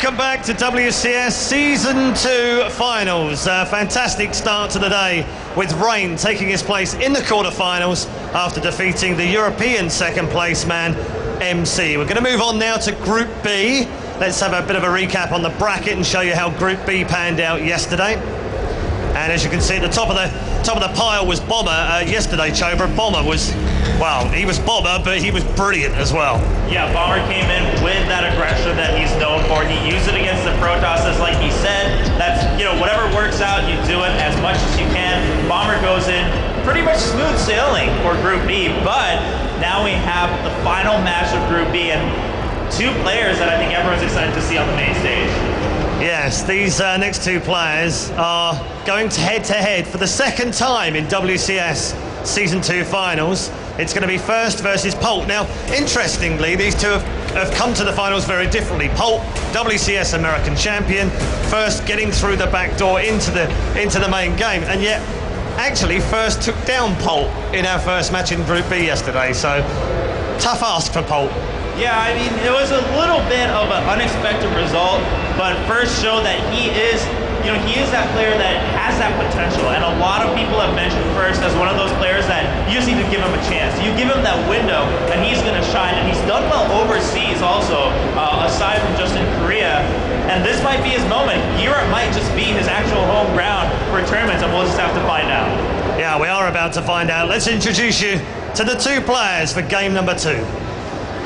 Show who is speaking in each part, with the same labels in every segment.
Speaker 1: Welcome back to WCS Season 2 Finals. A fantastic start to the day with Rain taking his place in the quarterfinals after defeating the European second place man, MC. We're going to move on now to Group B. Let's have a bit of a recap on the bracket and show you how Group B panned out yesterday. And as you can see, at the top of the pile was Bomber yesterday, Chobra. Bomber was, well, he was Bomber, but he was brilliant as well.
Speaker 2: Yeah, Bomber came in with that aggression that he's known for. He used it against the Protosses, like he said. That's, you know, whatever works out, you do it as much as you can. Bomber goes in pretty much smooth sailing for Group B, but now we have the final match of Group B and two players that I think everyone's excited to see on the main stage.
Speaker 1: Yes, these next two players are going head-to-head for the second time in WCS Season 2 Finals. It's going to be First versus Polt. Now, interestingly, these two have come to the finals very differently. Polt, WCS American champion, First getting through the back door into the main game, and yet, actually, First took down Polt in our first match in Group B yesterday, so tough ask for Polt.
Speaker 2: Yeah, I mean, it was a little bit of an unexpected result, but First showed that he is that player that has that potential, and a lot of people have mentioned First as one of those players that you just need to give him a chance. You give him that window, and he's going to shine, and he's done well overseas also, aside from just in Korea, and this might be his moment. Europe might just be his actual home ground for tournaments, and we'll just have to find out.
Speaker 1: Yeah, we are about to find out. Let's introduce you to the two players for game number 2.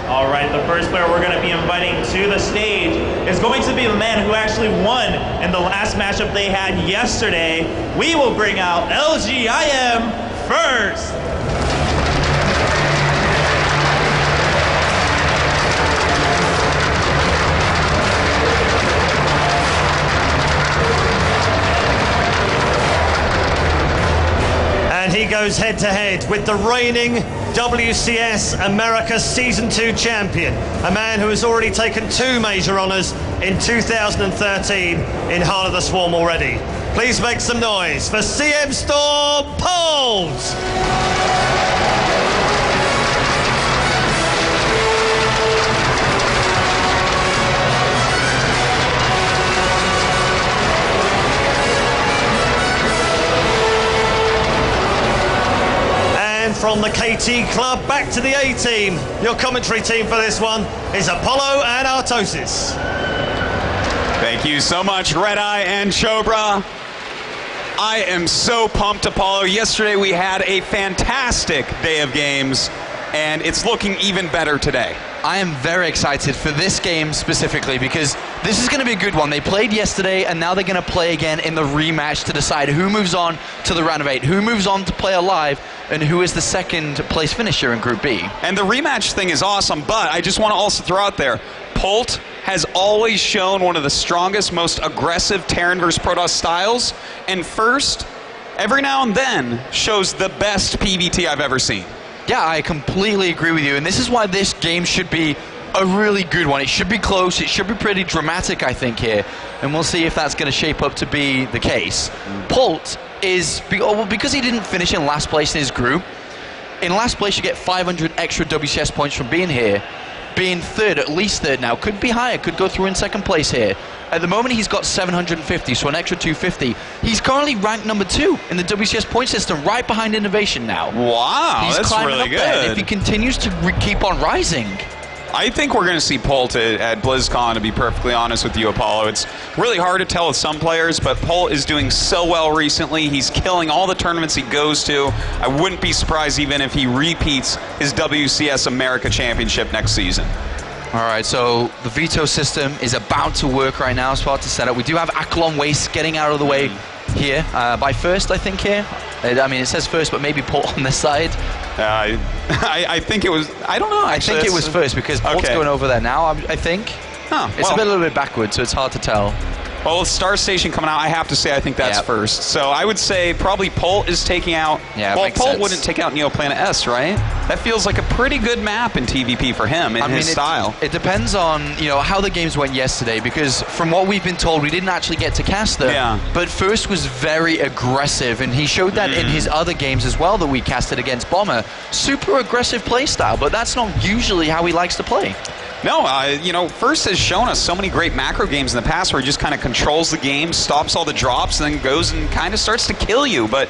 Speaker 2: All right, the first player we're going to be inviting to the stage is going to be the man who actually won in the last matchup they had yesterday. We will bring out LGIM First.
Speaker 1: And he goes head-to-head with the reigning WCS America Season 2 champion, a man who has already taken 2 major honours in 2013 in Heart of the Swarm already. Please make some noise for CM Storm Polt! From the KT Club back to the A team. Your commentary team for this one is Apollo and Artosis.
Speaker 3: Thank you so much, Red Eye and Chobra. I am so pumped, Apollo. Yesterday we had a fantastic day of games, and it's looking even better today.
Speaker 4: I am very excited for this game specifically because this is going to be a good one. They played yesterday and now they're going to play again in the rematch to decide who moves on to the round of 8, who moves on to play alive, and who is the second place finisher in Group B.
Speaker 3: And the rematch thing is awesome, but I just want to also throw out there, Polt has always shown one of the strongest, most aggressive Terran versus Protoss styles, and First, every now and then, shows the best PvT I've ever seen.
Speaker 4: Yeah, I completely agree with you, and this is why this game should be a really good one. It should be close, it should be pretty dramatic, I think, here, and we'll see if that's going to shape up to be the case. Polt is, because he didn't finish in last place in his group, in last place you get 500 extra WCS points from being here. Being third, at least third now, could be higher, could go through in second place here. At the moment he's got 750, so an extra 250. He's currently ranked number 2 in the WCS point system, right behind Innovation now.
Speaker 3: Wow,
Speaker 4: he's
Speaker 3: that's
Speaker 4: climbing
Speaker 3: really
Speaker 4: up
Speaker 3: good.
Speaker 4: There. If he continues to keep on rising.
Speaker 3: I think we're going to see Polt at BlizzCon, to be perfectly honest with you, Apollo. It's really hard to tell with some players, but Polt is doing so well recently. He's killing all the tournaments he goes to. I wouldn't be surprised even if he repeats his WCS America Championship next season.
Speaker 4: All right, so the veto system is about to work right now as far to set up. We do have Akalon Waste getting out of the way here by First, I think, here. I mean, it says First, but maybe Polt on this side.
Speaker 3: I think it was, I don't know, actually.
Speaker 4: I think it was First because Polt's going over there now, I think.
Speaker 3: Huh,
Speaker 4: it's a little bit backwards, so it's hard to tell.
Speaker 3: Well, with Star Station coming out, I have to say I think that's First. So I would say probably Polt is taking out...
Speaker 4: Yeah,
Speaker 3: well,
Speaker 4: makes
Speaker 3: Polt
Speaker 4: sense.
Speaker 3: wouldn't take out Neoplanet S, right? That feels like a pretty good map in TVP for him in his style.
Speaker 4: It depends on, how the games went yesterday, because from what we've been told, we didn't actually get to cast them.
Speaker 3: Yeah.
Speaker 4: But First was very aggressive, and he showed that in his other games as well that we casted against Bomber. Super aggressive play style, but that's not usually how he likes to play.
Speaker 3: No, you know, First has shown us so many great macro games in the past where he just kind of controls the game, stops all the drops, and then goes and kind of starts to kill you. But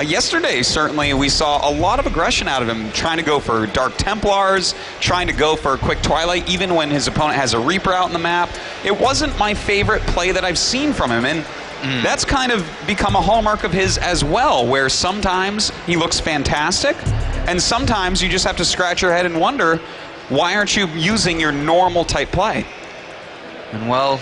Speaker 3: yesterday, certainly, we saw a lot of aggression out of him, trying to go for Dark Templars, trying to go for a quick Twilight, even when his opponent has a Reaper out in the map. It wasn't my favorite play that I've seen from him, and that's kind of become a hallmark of his as well, where sometimes he looks fantastic, and sometimes you just have to scratch your head and wonder, why aren't you using your normal type play?
Speaker 4: And well,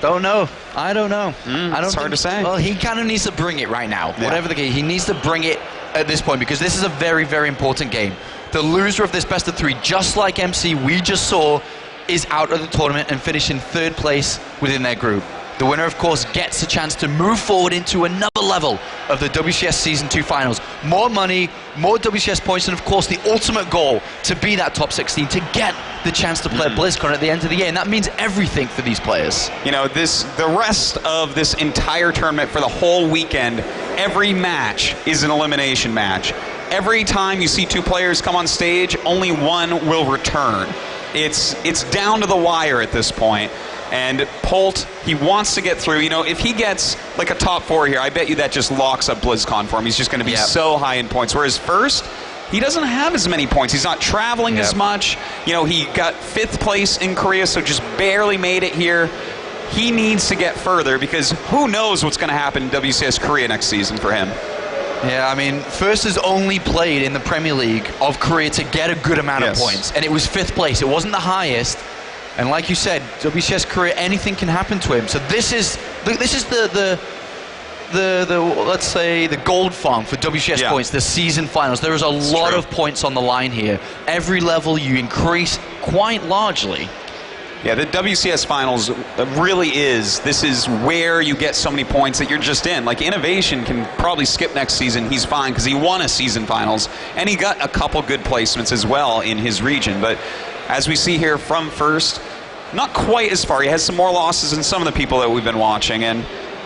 Speaker 4: don't know. I don't know.
Speaker 3: It's hard to say.
Speaker 4: Well, he kind of needs to bring it right now. Yeah. Whatever the game, he needs to bring it at this point, because this is a very, very important game. The loser of this best of 3, just like MC we just saw, is out of the tournament and finish in 3rd place within their group. The winner, of course, gets a chance to move forward into another level of the WCS Season 2 Finals. More money, more WCS points, and of course the ultimate goal to be that top 16, to get the chance to play at BlizzCon at the end of the year, and that means everything for these players.
Speaker 3: You know, the rest of this entire tournament for the whole weekend, every match is an elimination match. Every time you see 2 players come on stage, only one will return. It's down to the wire at this point. And Polt, he wants to get through. You know, if he gets like a top 4 here, I bet you that just locks up BlizzCon for him. He's just going to be so high in points. Whereas First, he doesn't have as many points. He's not traveling as much. You know, he got 5th place in Korea, so just barely made it here. He needs to get further, because who knows what's going to happen in WCS Korea next season for him.
Speaker 4: Yeah, I mean, First has only played in the Premier League of Korea to get a good amount of points, and it was 5th place. It wasn't the highest. And like you said, WCS Korea, anything can happen to him. So this is the let's say the gold farm for WCS points, the season finals. There is a lot of points on the line here. Every level you increase quite largely.
Speaker 3: Yeah, the WCS finals really is. This is where you get so many points that you're just in. Like Innovation can probably skip next season. He's fine because he won a season finals, and he got a couple good placements as well in his region. But as we see here from First, not quite as far. He has some more losses than some of the people that we've been watching, and,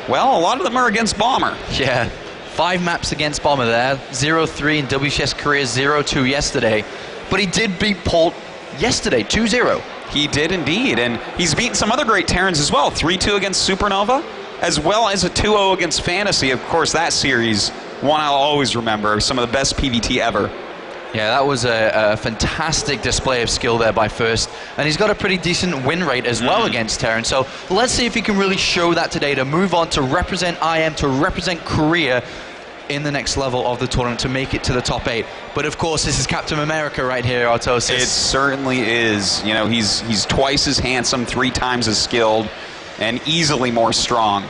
Speaker 3: well, a lot of them are against Bomber.
Speaker 4: Yeah, 5 maps against Bomber there. 0-3 in WCS Korea, 0-2 yesterday. But he did beat Polt yesterday, 2-0.
Speaker 3: He did indeed, and he's beaten some other great Terrans as well. 3-2 against Supernova, as well as a 2-0 against Fantasy. Of course, that series, one I'll always remember, some of the best PvT ever.
Speaker 4: Yeah, that was a fantastic display of skill there by First. And he's got a pretty decent win rate as well against Terran. So let's see if he can really show that today to move on to represent IM, to represent Korea in the next level of the tournament, to make it to the top 8. But of course, this is Captain America right here, Artosis.
Speaker 3: It certainly is. You know, he's twice as handsome, 3 times as skilled, and easily more strong.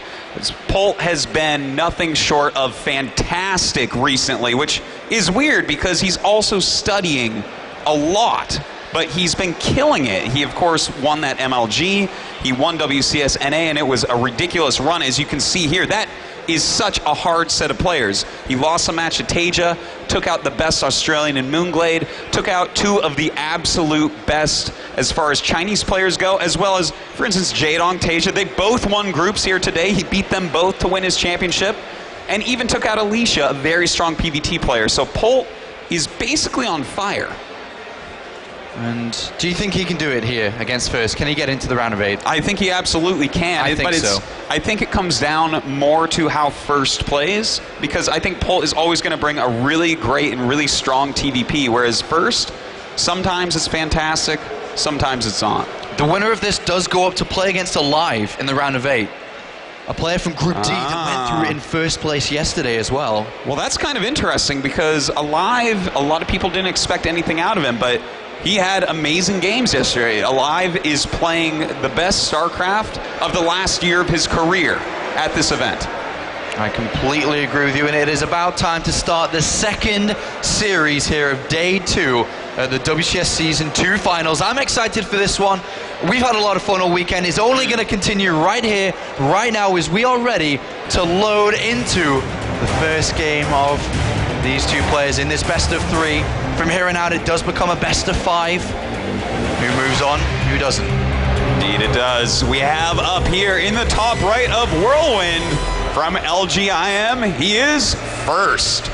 Speaker 3: Polt has been nothing short of fantastic recently, which is weird because he's also studying a lot, but he's been killing it. He, of course, won that MLG. He won WCS NA, and it was a ridiculous run, as you can see here. That is such a hard set of players. He lost a match to Tasia, took out the best Australian in Moonglade, took out 2 of the absolute best as far as Chinese players go, as well as, for instance, Jaedong, Tasia. They both won groups here today. He beat them both to win his championship, and even took out Alicia, a very strong PvT player. So Polt is basically on fire.
Speaker 4: And do you think he can do it here against First? Can he get into the round of 8?
Speaker 3: I think he absolutely can.
Speaker 4: I think so.
Speaker 3: I think it comes down more to how First plays, because I think Polt is always going to bring a really great and really strong TVP, whereas First, sometimes it's fantastic, sometimes it's not.
Speaker 4: The winner of this does go up to play against Alive in the round of 8. A player from Group D that went through in first place yesterday as well.
Speaker 3: Well, that's kind of interesting, because Alive, a lot of people didn't expect anything out of him, but he had amazing games yesterday. Alive is playing the best StarCraft of the last year of his career at this event.
Speaker 4: I completely agree with you, and it is about time to start the second series here of Day 2 of the WCS Season 2 Finals. I'm excited for this one. We've had a lot of fun all weekend. It's only going to continue right here, right now, as we are ready to load into the first game of these 2 players in this best of 3. From here on out, it does become a best of 5. Who moves on? Who doesn't?
Speaker 3: Indeed it does. We have up here in the top right of Whirlwind from LGIM, he is First.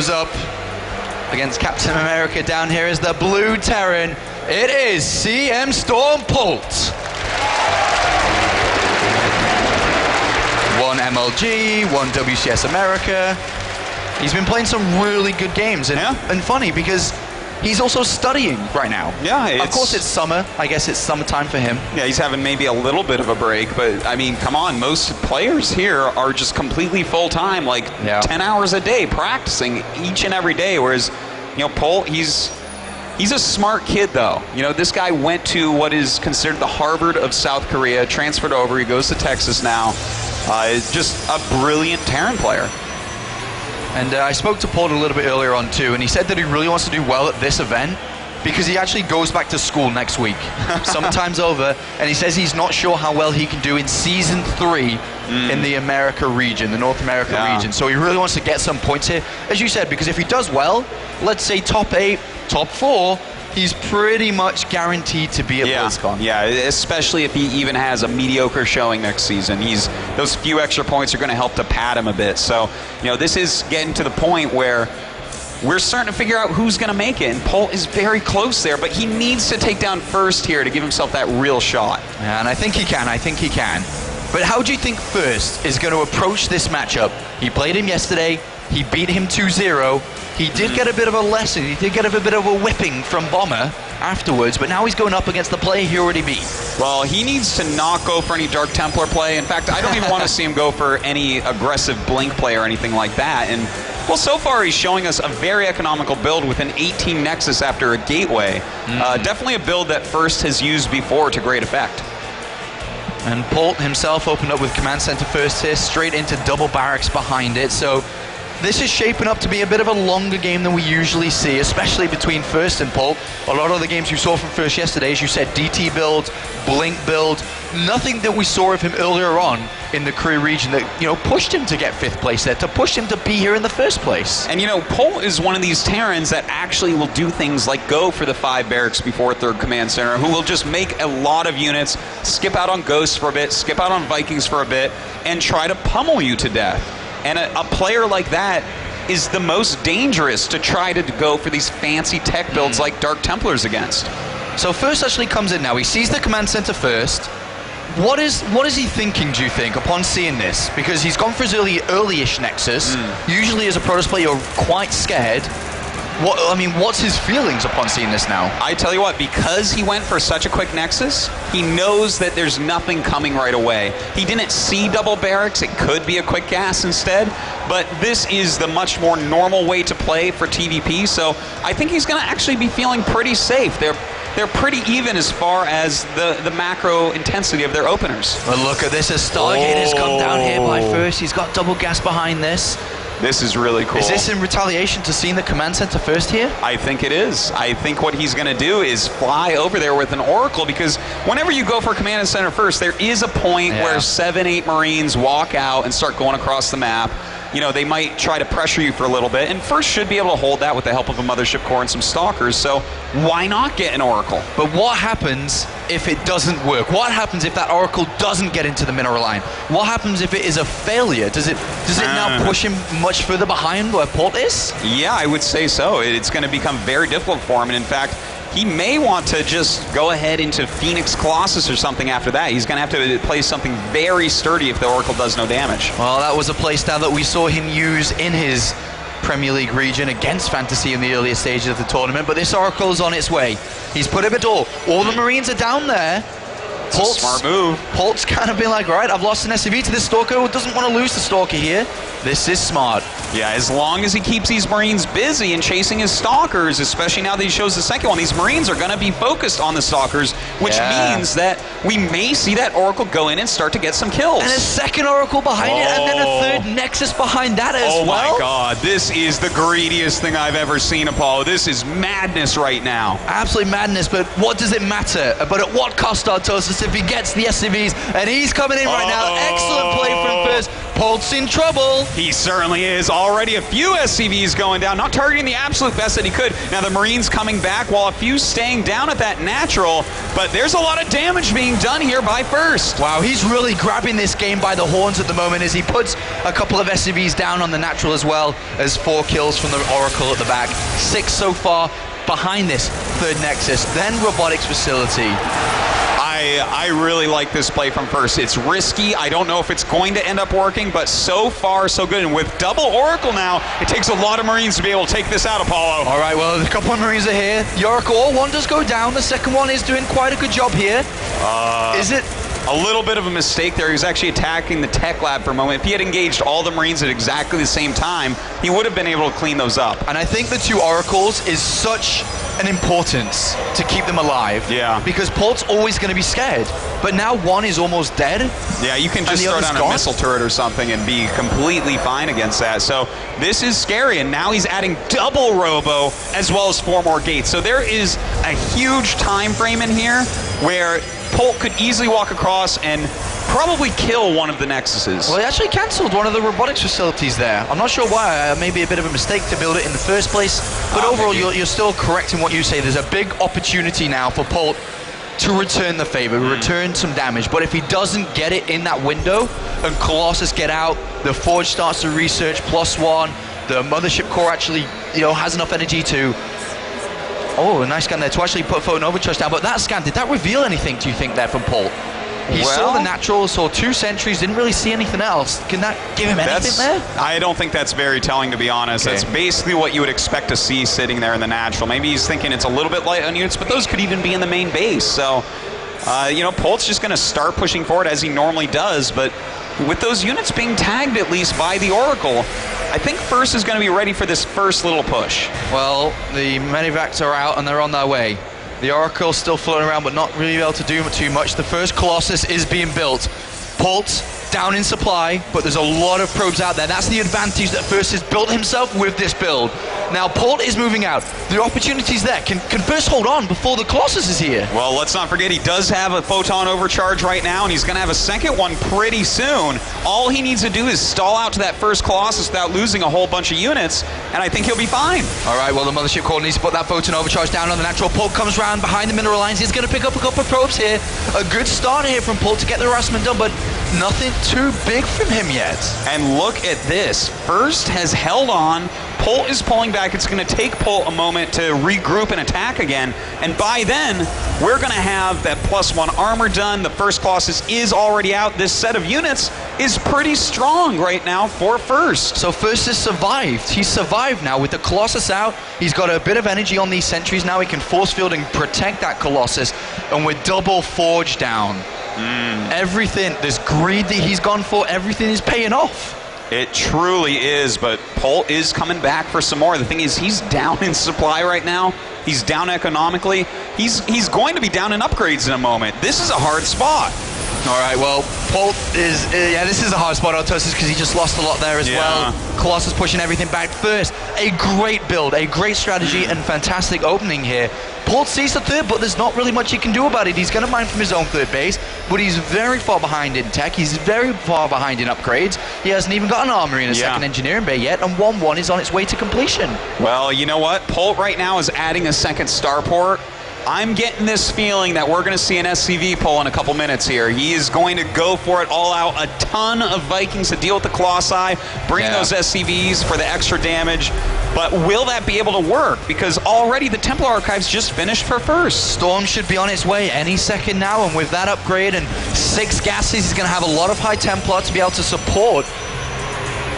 Speaker 4: goes up against Captain America. Down here is the blue Terran. It is CM Storm Polt. 1 MLG, 1 WCS America. He's been playing some really good games, and funny because he's also studying right now.
Speaker 3: Yeah,
Speaker 4: of course it's summer. I guess it's summertime for him.
Speaker 3: Yeah, he's having maybe a little bit of a break, but I mean, come on, most players here are just completely full-time, like 10 hours a day practicing each and every day, whereas, Polt, he's a smart kid, though. This guy went to what is considered the Harvard of South Korea, transferred over, he goes to Texas now. Is just a brilliant Terran player.
Speaker 4: And I spoke to Polt a little bit earlier on too, and he said that he really wants to do well at this event because he actually goes back to school next week. Summertime's over, and he says he's not sure how well he can do in Season 3 in the America region, the North America region. So he really wants to get some points here, as you said, because if he does well, let's say top 8, top 4, he's pretty much guaranteed to be at BlizzCon.
Speaker 3: Yeah, especially if he even has a mediocre showing next season. Those few extra points are going to help to pad him a bit. So, this is getting to the point where we're starting to figure out who's going to make it. And Polt is very close there, but he needs to take down first here to give himself that real shot.
Speaker 4: Yeah, and I think he can. But how do you think First is going to approach this matchup? He played him yesterday. He beat him 2-0. He did get a bit of a lesson. He did get a bit of a whipping from Bomber afterwards, but now he's going up against the player he already beat.
Speaker 3: Well, he needs to not go for any Dark Templar play. In fact, I don't even want to see him go for any aggressive Blink play or anything like that. And, well, so far he's showing us a very economical build with an 18 Nexus after a Gateway. Definitely a build that First has used before to great effect.
Speaker 4: And Polt himself opened up with Command Center first here, straight into double barracks behind it. So this is shaping up to be a bit of a longer game than we usually see, especially between First and Polt. A lot of the games you saw from First yesterday, as you said, DT build, Blink build, nothing that we saw of him earlier on in the Korea region that, pushed him to get 5th place there, to push him to be here in the first place.
Speaker 3: And, Polt is one of these Terrans that actually will do things like go for the 5 barracks before 3rd Command Center, who will just make a lot of units, skip out on Ghosts for a bit, skip out on Vikings for a bit, and try to pummel you to death. And a player like that is the most dangerous to try to go for these fancy tech builds like Dark Templars against.
Speaker 4: So First actually comes in now. He sees the Command Center first. What is he thinking, do you think, upon seeing this? Because he's gone for his early-ish Nexus. Usually as a Protoss player, you're quite scared. What's his feelings upon seeing this now?
Speaker 3: I tell you what, because he went for such a quick Nexus, he knows that there's nothing coming right away. He didn't see double barracks. It could be a quick gas instead, but this is the much more normal way to play for TVP, so I think he's going to actually be feeling pretty safe. They're pretty even as far as the macro intensity of their openers.
Speaker 4: Well, look at this, as Stargate has come down here by First. He's got double gas behind this.
Speaker 3: This is really cool.
Speaker 4: Is this in retaliation to seeing the Command Center first here?
Speaker 3: I think it is. I think what he's going to do is fly over there with an Oracle, because whenever you go for Command Center first, there is a point where 7-8 Marines walk out and start going across the map. They might try to pressure you for a little bit, and First should be able to hold that with the help of a Mothership Core and some Stalkers, so why not get an Oracle?
Speaker 4: But what happens if it doesn't work? What happens if that Oracle doesn't get into the mineral line? What happens if it is a failure? Does it now push him much further behind where Polt is?
Speaker 3: Yeah, I would say so. It's going to become very difficult for him, and in fact, he may want to just go ahead into Phoenix Colossus or something after that. He's going to have to play something very sturdy if the Oracle does no damage.
Speaker 4: Well, that was a playstyle that we saw him use in his Premier League region against Fantasy in the earlier stages of the tournament, but this Oracle is on its way. He's put up a door. All the Marines are down there.
Speaker 3: Polt's smart move.
Speaker 4: Polt's kind of been like, right, I've lost an SCV to this Stalker who doesn't want to lose the Stalker here. This is smart.
Speaker 3: Yeah, as long as he keeps these Marines busy and chasing his Stalkers, especially now that he shows the second one, these Marines are going to be focused on the Stalkers, which means that we may see that Oracle go in and start to get some kills.
Speaker 4: And a second Oracle behind it, and then a 3rd Nexus behind that as well.
Speaker 3: Oh my god, this is the greediest thing I've ever seen, Apollo. This is madness right now.
Speaker 4: Absolutely madness, but what does it matter? But at what cost, Artosis? if he gets the SCVs, and he's coming in right now. Excellent play from first. Polt's in trouble.
Speaker 3: He certainly is. Already a few SCVs going down, not targeting the absolute best that he could. Now the Marines coming back while a few staying down at that natural, but there's a lot of damage being done here by first.
Speaker 4: Wow, he's really grabbing this game by the horns at the moment as he puts a couple of SCVs down on the natural as well as 4 kills from the Oracle at the back. 6 so far behind this third Nexus, then robotics facility.
Speaker 3: I really like this play from first. It's risky. I don't know if it's going to end up working, but so far so good. And with double Oracle now, it takes a lot of Marines to be able to take this out, Apollo.
Speaker 4: All right, well, a couple of Marines are here. The Oracle, one does go down. The second one is doing quite a good job here. Is it?
Speaker 3: A little bit of a mistake there. He was actually attacking the tech lab for a moment. If he had engaged all the Marines at exactly the same time, he would have been able to clean those up.
Speaker 4: And I think the 2 Oracles is such an importance to keep them alive.
Speaker 3: Yeah.
Speaker 4: Because Polt's always going to be scared. But now one is almost dead.
Speaker 3: Yeah, you can just throw down a missile turret or something and be completely fine against that. So this is scary, and now he's adding double Robo as well as 4 more gates. So there is a huge time frame in here where Polt could easily walk across and probably kill one of the Nexuses.
Speaker 4: Well, he actually cancelled one of the robotics facilities there. I'm not sure why. Maybe a bit of a mistake to build it in the first place. But overall, you're still correct in what you say. There's a big opportunity now for Polt to return the favor, return some damage. But if he doesn't get it in that window, and Colossus get out, the Forge starts to research +1, the Mothership Core actually, has enough energy to... Oh, a nice scan there to actually put Photon Overcharge down. But that scan, did that reveal anything, do you think, there from Polt? He saw the natural, saw 2 sentries, didn't really see anything else. Can that give him anything there?
Speaker 3: I don't think that's very telling, to be honest.
Speaker 4: Okay.
Speaker 3: That's basically what you would expect to see sitting there in the natural. Maybe he's thinking it's a little bit light on units, but those could even be in the main base. So, Polt's just going to start pushing forward as he normally does, but with those units being tagged at least by the Oracle, I think first is going to be ready for this first little push.
Speaker 4: Well, the Medivacs are out and they're on their way. The Oracle's still floating around, but not really able to do too much. The first Colossus is being built. Polt down in supply, but there's a lot of probes out there. That's the advantage that First has built himself with this build. Now Polt is moving out. The opportunity's there. Can First hold on before the Colossus is here?
Speaker 3: Well, let's not forget he does have a photon overcharge right now, and he's going to have a second one pretty soon. All he needs to do is stall out to that first Colossus without losing a whole bunch of units, and I think he'll be fine.
Speaker 4: All right, well, the Mothership Core needs to put that photon overcharge down on the natural. Polt comes around behind the mineral lines. He's going to pick up a couple of probes here. A good start here from Polt to get the harassment done, but nothing too big from him yet.
Speaker 3: And look at this. First has held on. Polt is pulling back. It's going to take Polt a moment to regroup and attack again. And by then, we're going to have that +1 armor done. The first Colossus is already out. This set of units is pretty strong right now for First.
Speaker 4: So First has survived. He's survived now with the Colossus out. He's got a bit of energy on these sentries now. He can force field and protect that Colossus. And with double Forge down, everything, this greed that he's gone for, everything is paying off.
Speaker 3: It truly is, but Polt is coming back for some more. The thing is, he's down in supply right now. He's down economically. He's going to be down in upgrades in a moment. This is a hard spot.
Speaker 4: All right, well, Polt is, this is a hard spot, Autosis, because he just lost a lot there as well. Colossus pushing everything back first. A great build, a great strategy, and fantastic opening here. Polt sees the third, but there's not really much he can do about it. He's going to mine from his own third base, but he's very far behind in tech. He's very far behind in upgrades. He hasn't even got an armory in a second engineering bay yet, and 1-1 is on its way to completion.
Speaker 3: Well, you know what? Polt right now is adding a second starport. I'm getting this feeling that we're going to see an SCV pull in a couple minutes here. He is going to go for it all out. A ton of Vikings to deal with the Colossi, bring those SCVs for the extra damage. But will that be able to work? Because already the Templar Archives just finished for First.
Speaker 4: Storm should be on its way any second now, and with that upgrade and 6 gases, he's going to have a lot of high Templar to be able to support.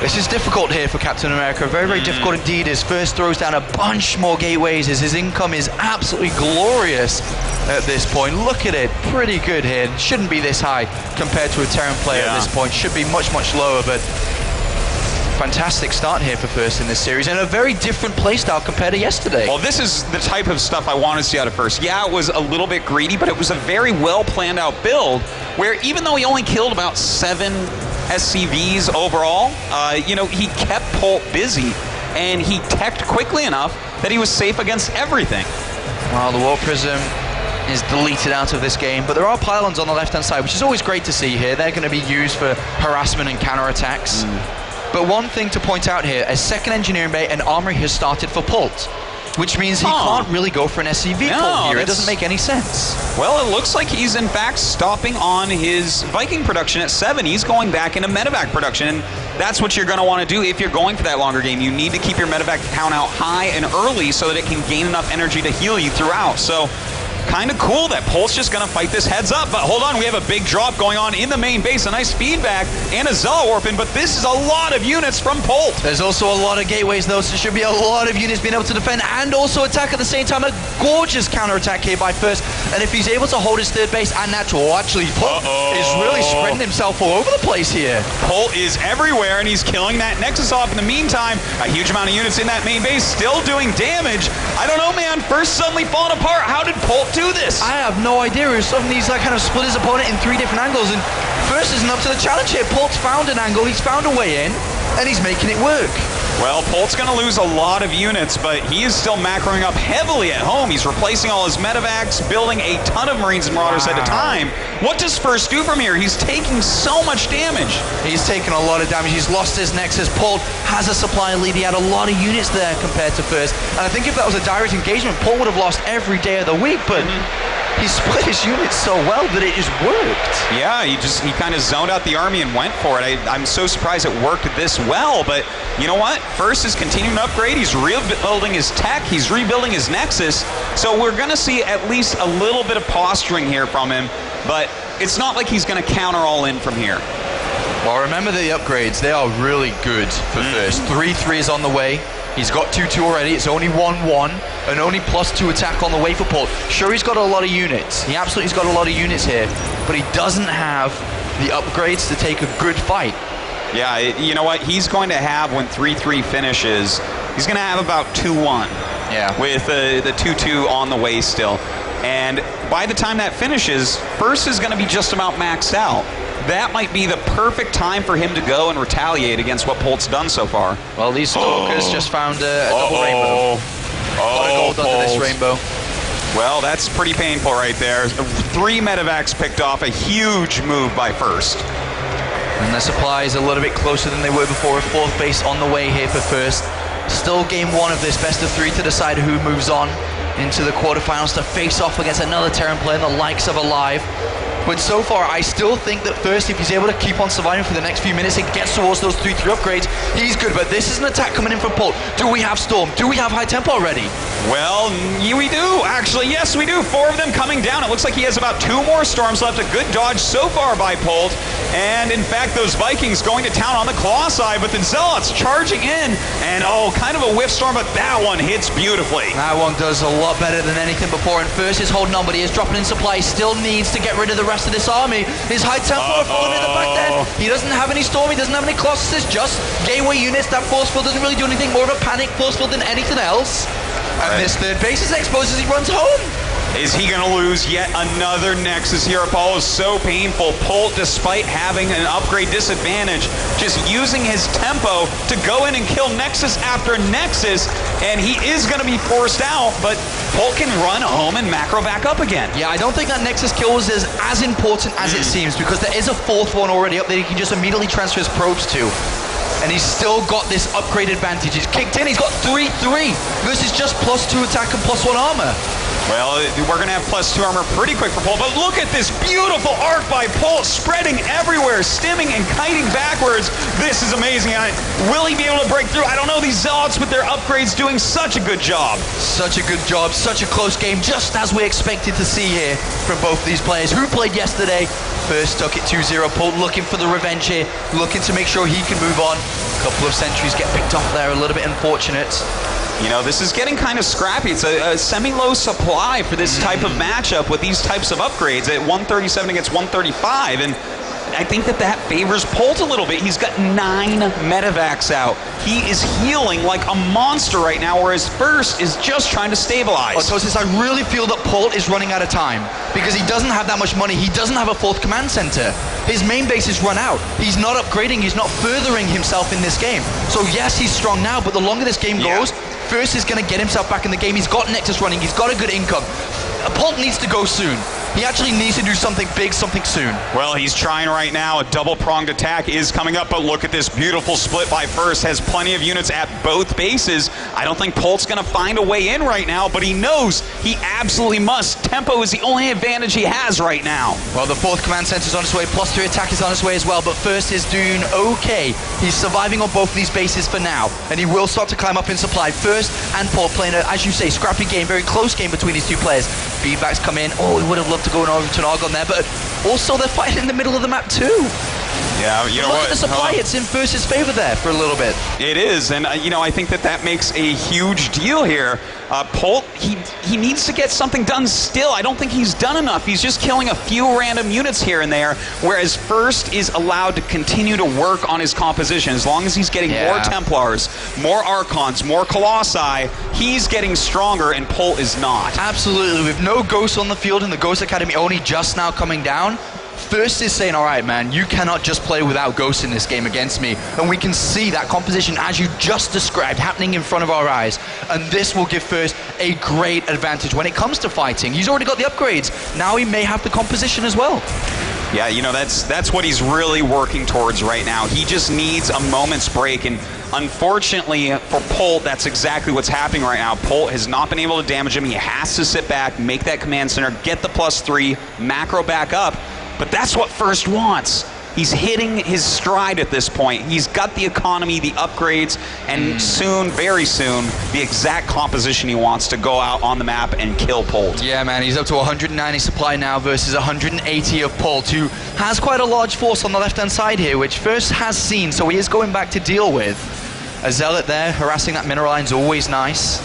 Speaker 4: This is difficult here for Captain America. Very, very difficult indeed. His First throws down a bunch more gateways as his income is absolutely glorious at this point. Look at it. Pretty good here. Shouldn't be this high compared to a Terran player at this point. Should be much, much lower, but fantastic start here for First in this series, and a very different playstyle compared to yesterday.
Speaker 3: Well, this is the type of stuff I want to see out of First. Yeah, it was a little bit greedy, but it was a very well planned out build where even though he only killed about 7 SCVs overall, he kept Polt busy, and he teched quickly enough that he was safe against everything.
Speaker 4: Well, the Warp Prism is deleted out of this game, but there are pylons on the left-hand side, which is always great to see here. They're going to be used for harassment and counterattacks. But one thing to point out here, a second engineering bay and armory has started for Polt, which means he can't really go for an SCV pull here. It doesn't make any sense.
Speaker 3: Well, it looks like he's in fact stopping on his Viking production at 7. He's going back into medevac production, and that's what you're going to want to do if you're going for that longer game. You need to keep your medevac count out high and early so that it can gain enough energy to heal you throughout. So kind of cool that Polt's just going to fight this heads up. But hold on, we have a big drop going on in the main base. A nice feedback and a Zella Warpin, but this is a lot of units from Polt.
Speaker 4: There's also a lot of gateways, though, so there should be a lot of units being able to defend and also attack at the same time. A gorgeous counterattack here by First. And if he's able to hold his third base and natural, actually, Polt is really spreading himself all over the place here.
Speaker 3: Polt is everywhere, and he's killing that Nexus off. In the meantime, a huge amount of units in that main base still doing damage. I don't know, man. First suddenly falling apart. How did Polt do this?
Speaker 4: I have no idea. Suddenly he's like kind of split his opponent in 3 different angles, and First isn't up to the challenge here. Polt's found an angle, he's found a way in, and he's making it work.
Speaker 3: Well, Polt's going to lose a lot of units, but he is still macroing up heavily at home. He's replacing all his medevacs, building a ton of Marines and Marauders at a time. What does First do from here? He's taking so much damage.
Speaker 4: He's taken a lot of damage. He's lost his Nexus. Polt has a supply lead. He had a lot of units there compared to First. And I think if that was a direct engagement, Polt would have lost every day of the week, but he split his units so well that it just worked.
Speaker 3: Yeah, he kind of zoned out the army and went for it. I'm so surprised it worked this well, but you know what? First is continuing to upgrade. He's rebuilding his tech. He's rebuilding his Nexus. So we're going to see at least a little bit of posturing here from him, but it's not like he's going to counter all in from here.
Speaker 4: Well, remember the upgrades. They are really good for First. 3-3 is on the way. He's got 2-2 already. It's only 1-1 and only +2 attack on the way for Polt. Sure, he's got a lot of units. He absolutely's got a lot of units here, but he doesn't have the upgrades to take a good fight.
Speaker 3: Yeah, you know what? He's going to have, when 3-3 finishes, he's going to have about 2-1.
Speaker 4: Yeah.
Speaker 3: With the 2-2 on the way still. And by the time that finishes, First is going to be just about maxed out. That might be the perfect time for him to go and retaliate against what Polt's done so far.
Speaker 4: Well, these Stalkers just found a double rainbow. A lot of gold under this rainbow.
Speaker 3: Well, that's pretty painful right there. 3 medevacs picked off, a huge move by First.
Speaker 4: And the supply is a little bit closer than they were before. A 4th base on the way here for First. Still game 1 of this best of 3 to decide who moves on into the quarterfinals to face off against another Terran player, the likes of Alive. But so far, I still think that First, if he's able to keep on surviving for the next few minutes and gets towards those 3-3 upgrades, he's good. But this is an attack coming in from Polt. Do we have Storm? Do we have High Tempo already?
Speaker 3: Well, we do. Actually, yes, we do. 4 of them coming down. It looks like he has about 2 more Storms left. A good dodge so far by Polt. And in fact, those Vikings going to town on the claw side, but the Zealots charging in. And kind of a whiff storm, but that one hits beautifully.
Speaker 4: That one does a lot better than anything before. And First is holding on, but he is dropping in supply. He still needs to get rid of the rest of this army. His High Tempo are falling in the back then. He doesn't have any Storm, he doesn't have any Colossus, just gateway units. That force field doesn't really do anything, more of a panic force field than anything else. And this third base is exposed as he runs home.
Speaker 3: Is he going to lose yet another Nexus here? Apollo is so painful. Polt, despite having an upgrade disadvantage, just using his tempo to go in and kill Nexus after Nexus, and he is going to be forced out, but Polt can run home and macro back up again.
Speaker 4: Yeah, I don't think that Nexus kill was as important as it seems, because there is a 4th one already up that he can just immediately transfer his probes to. And he's still got this upgrade advantage. He's kicked in, he's got 3-3 versus just +2 attack and +1 armor.
Speaker 3: Well, we're going to have +2 armor pretty quick for Polt, but look at this beautiful arc by Polt, spreading everywhere, stimming and kiting backwards. This is amazing. Will he be able to break through? I don't know. These Zealots with their upgrades doing such a good job.
Speaker 4: Such a good job, such a close game, just as we expected to see here from both these players. Who played yesterday? First took it 2-0. Polt looking for the revenge here, looking to make sure he can move on. A couple of sentries get picked off there, a little bit unfortunate.
Speaker 3: You know, this is getting kind of scrappy. It's a semi-low supply for this type of matchup with these types of upgrades at 137 against 135, and I think that favors Polt a little bit. He's got 9 medevacs out. He is healing like a monster right now, whereas First is just trying to stabilize.
Speaker 4: Autosis, I really feel that Polt is running out of time because he doesn't have that much money. He doesn't have a 4th command center. His main base is run out. He's not upgrading. He's not furthering himself in this game. So yes, he's strong now, but the longer this game goes, First is going to get himself back in the game. He's got Nexus running. He's got a good income. Polt needs to go soon. He actually needs to do something big, something soon.
Speaker 3: Well, he's trying right now. A double-pronged attack is coming up, but look at this beautiful split by First. Has plenty of units at both bases. I don't think Polt's going to find a way in right now, but he knows he absolutely must. Tempo is the only advantage he has right now.
Speaker 4: Well, the 4th command center is on its way. +3 attack is on its way as well, but First is doing okay. He's surviving on both of these bases for now, and he will start to climb up in supply. First and Polt playing a, as you say, scrappy game, very close game between these two players. Feedbacks come in. Oh, we would have loved to go over to an Argon there, but also they're fighting in the middle of the map too.
Speaker 3: Yeah, you know
Speaker 4: Look
Speaker 3: what?
Speaker 4: at the supply, it's in First's favor there for a little bit.
Speaker 3: It is, and I think that makes a huge deal here. Polt, he needs to get something done still. I don't think he's done enough. He's just killing a few random units here and there, whereas First is allowed to continue to work on his composition. As long as he's getting more Templars, more Archons, more Colossi, he's getting stronger, and Polt is not.
Speaker 4: Absolutely, with no Ghosts on the field and the Ghost Academy only just now coming down, First is saying, all right, man, you cannot just play without Ghosts in this game against me. And we can see that composition, as you just described, happening in front of our eyes. And this will give First a great advantage when it comes to fighting. He's already got the upgrades. Now he may have the composition as well.
Speaker 3: Yeah, that's what he's really working towards right now. He just needs a moment's break, and unfortunately for Polt, that's exactly what's happening right now. Polt has not been able to damage him. He has to sit back, make that command center, get the +3, macro back up. But that's what First wants. He's hitting his stride at this point. He's got the economy, the upgrades, and soon, very soon, the exact composition he wants to go out on the map and kill Polt.
Speaker 4: Yeah, man, he's up to 190 supply now versus 180 of Polt, who has quite a large force on the left-hand side here, which First has seen, so he is going back to deal with. A Zealot there, harassing that mineral line is always nice.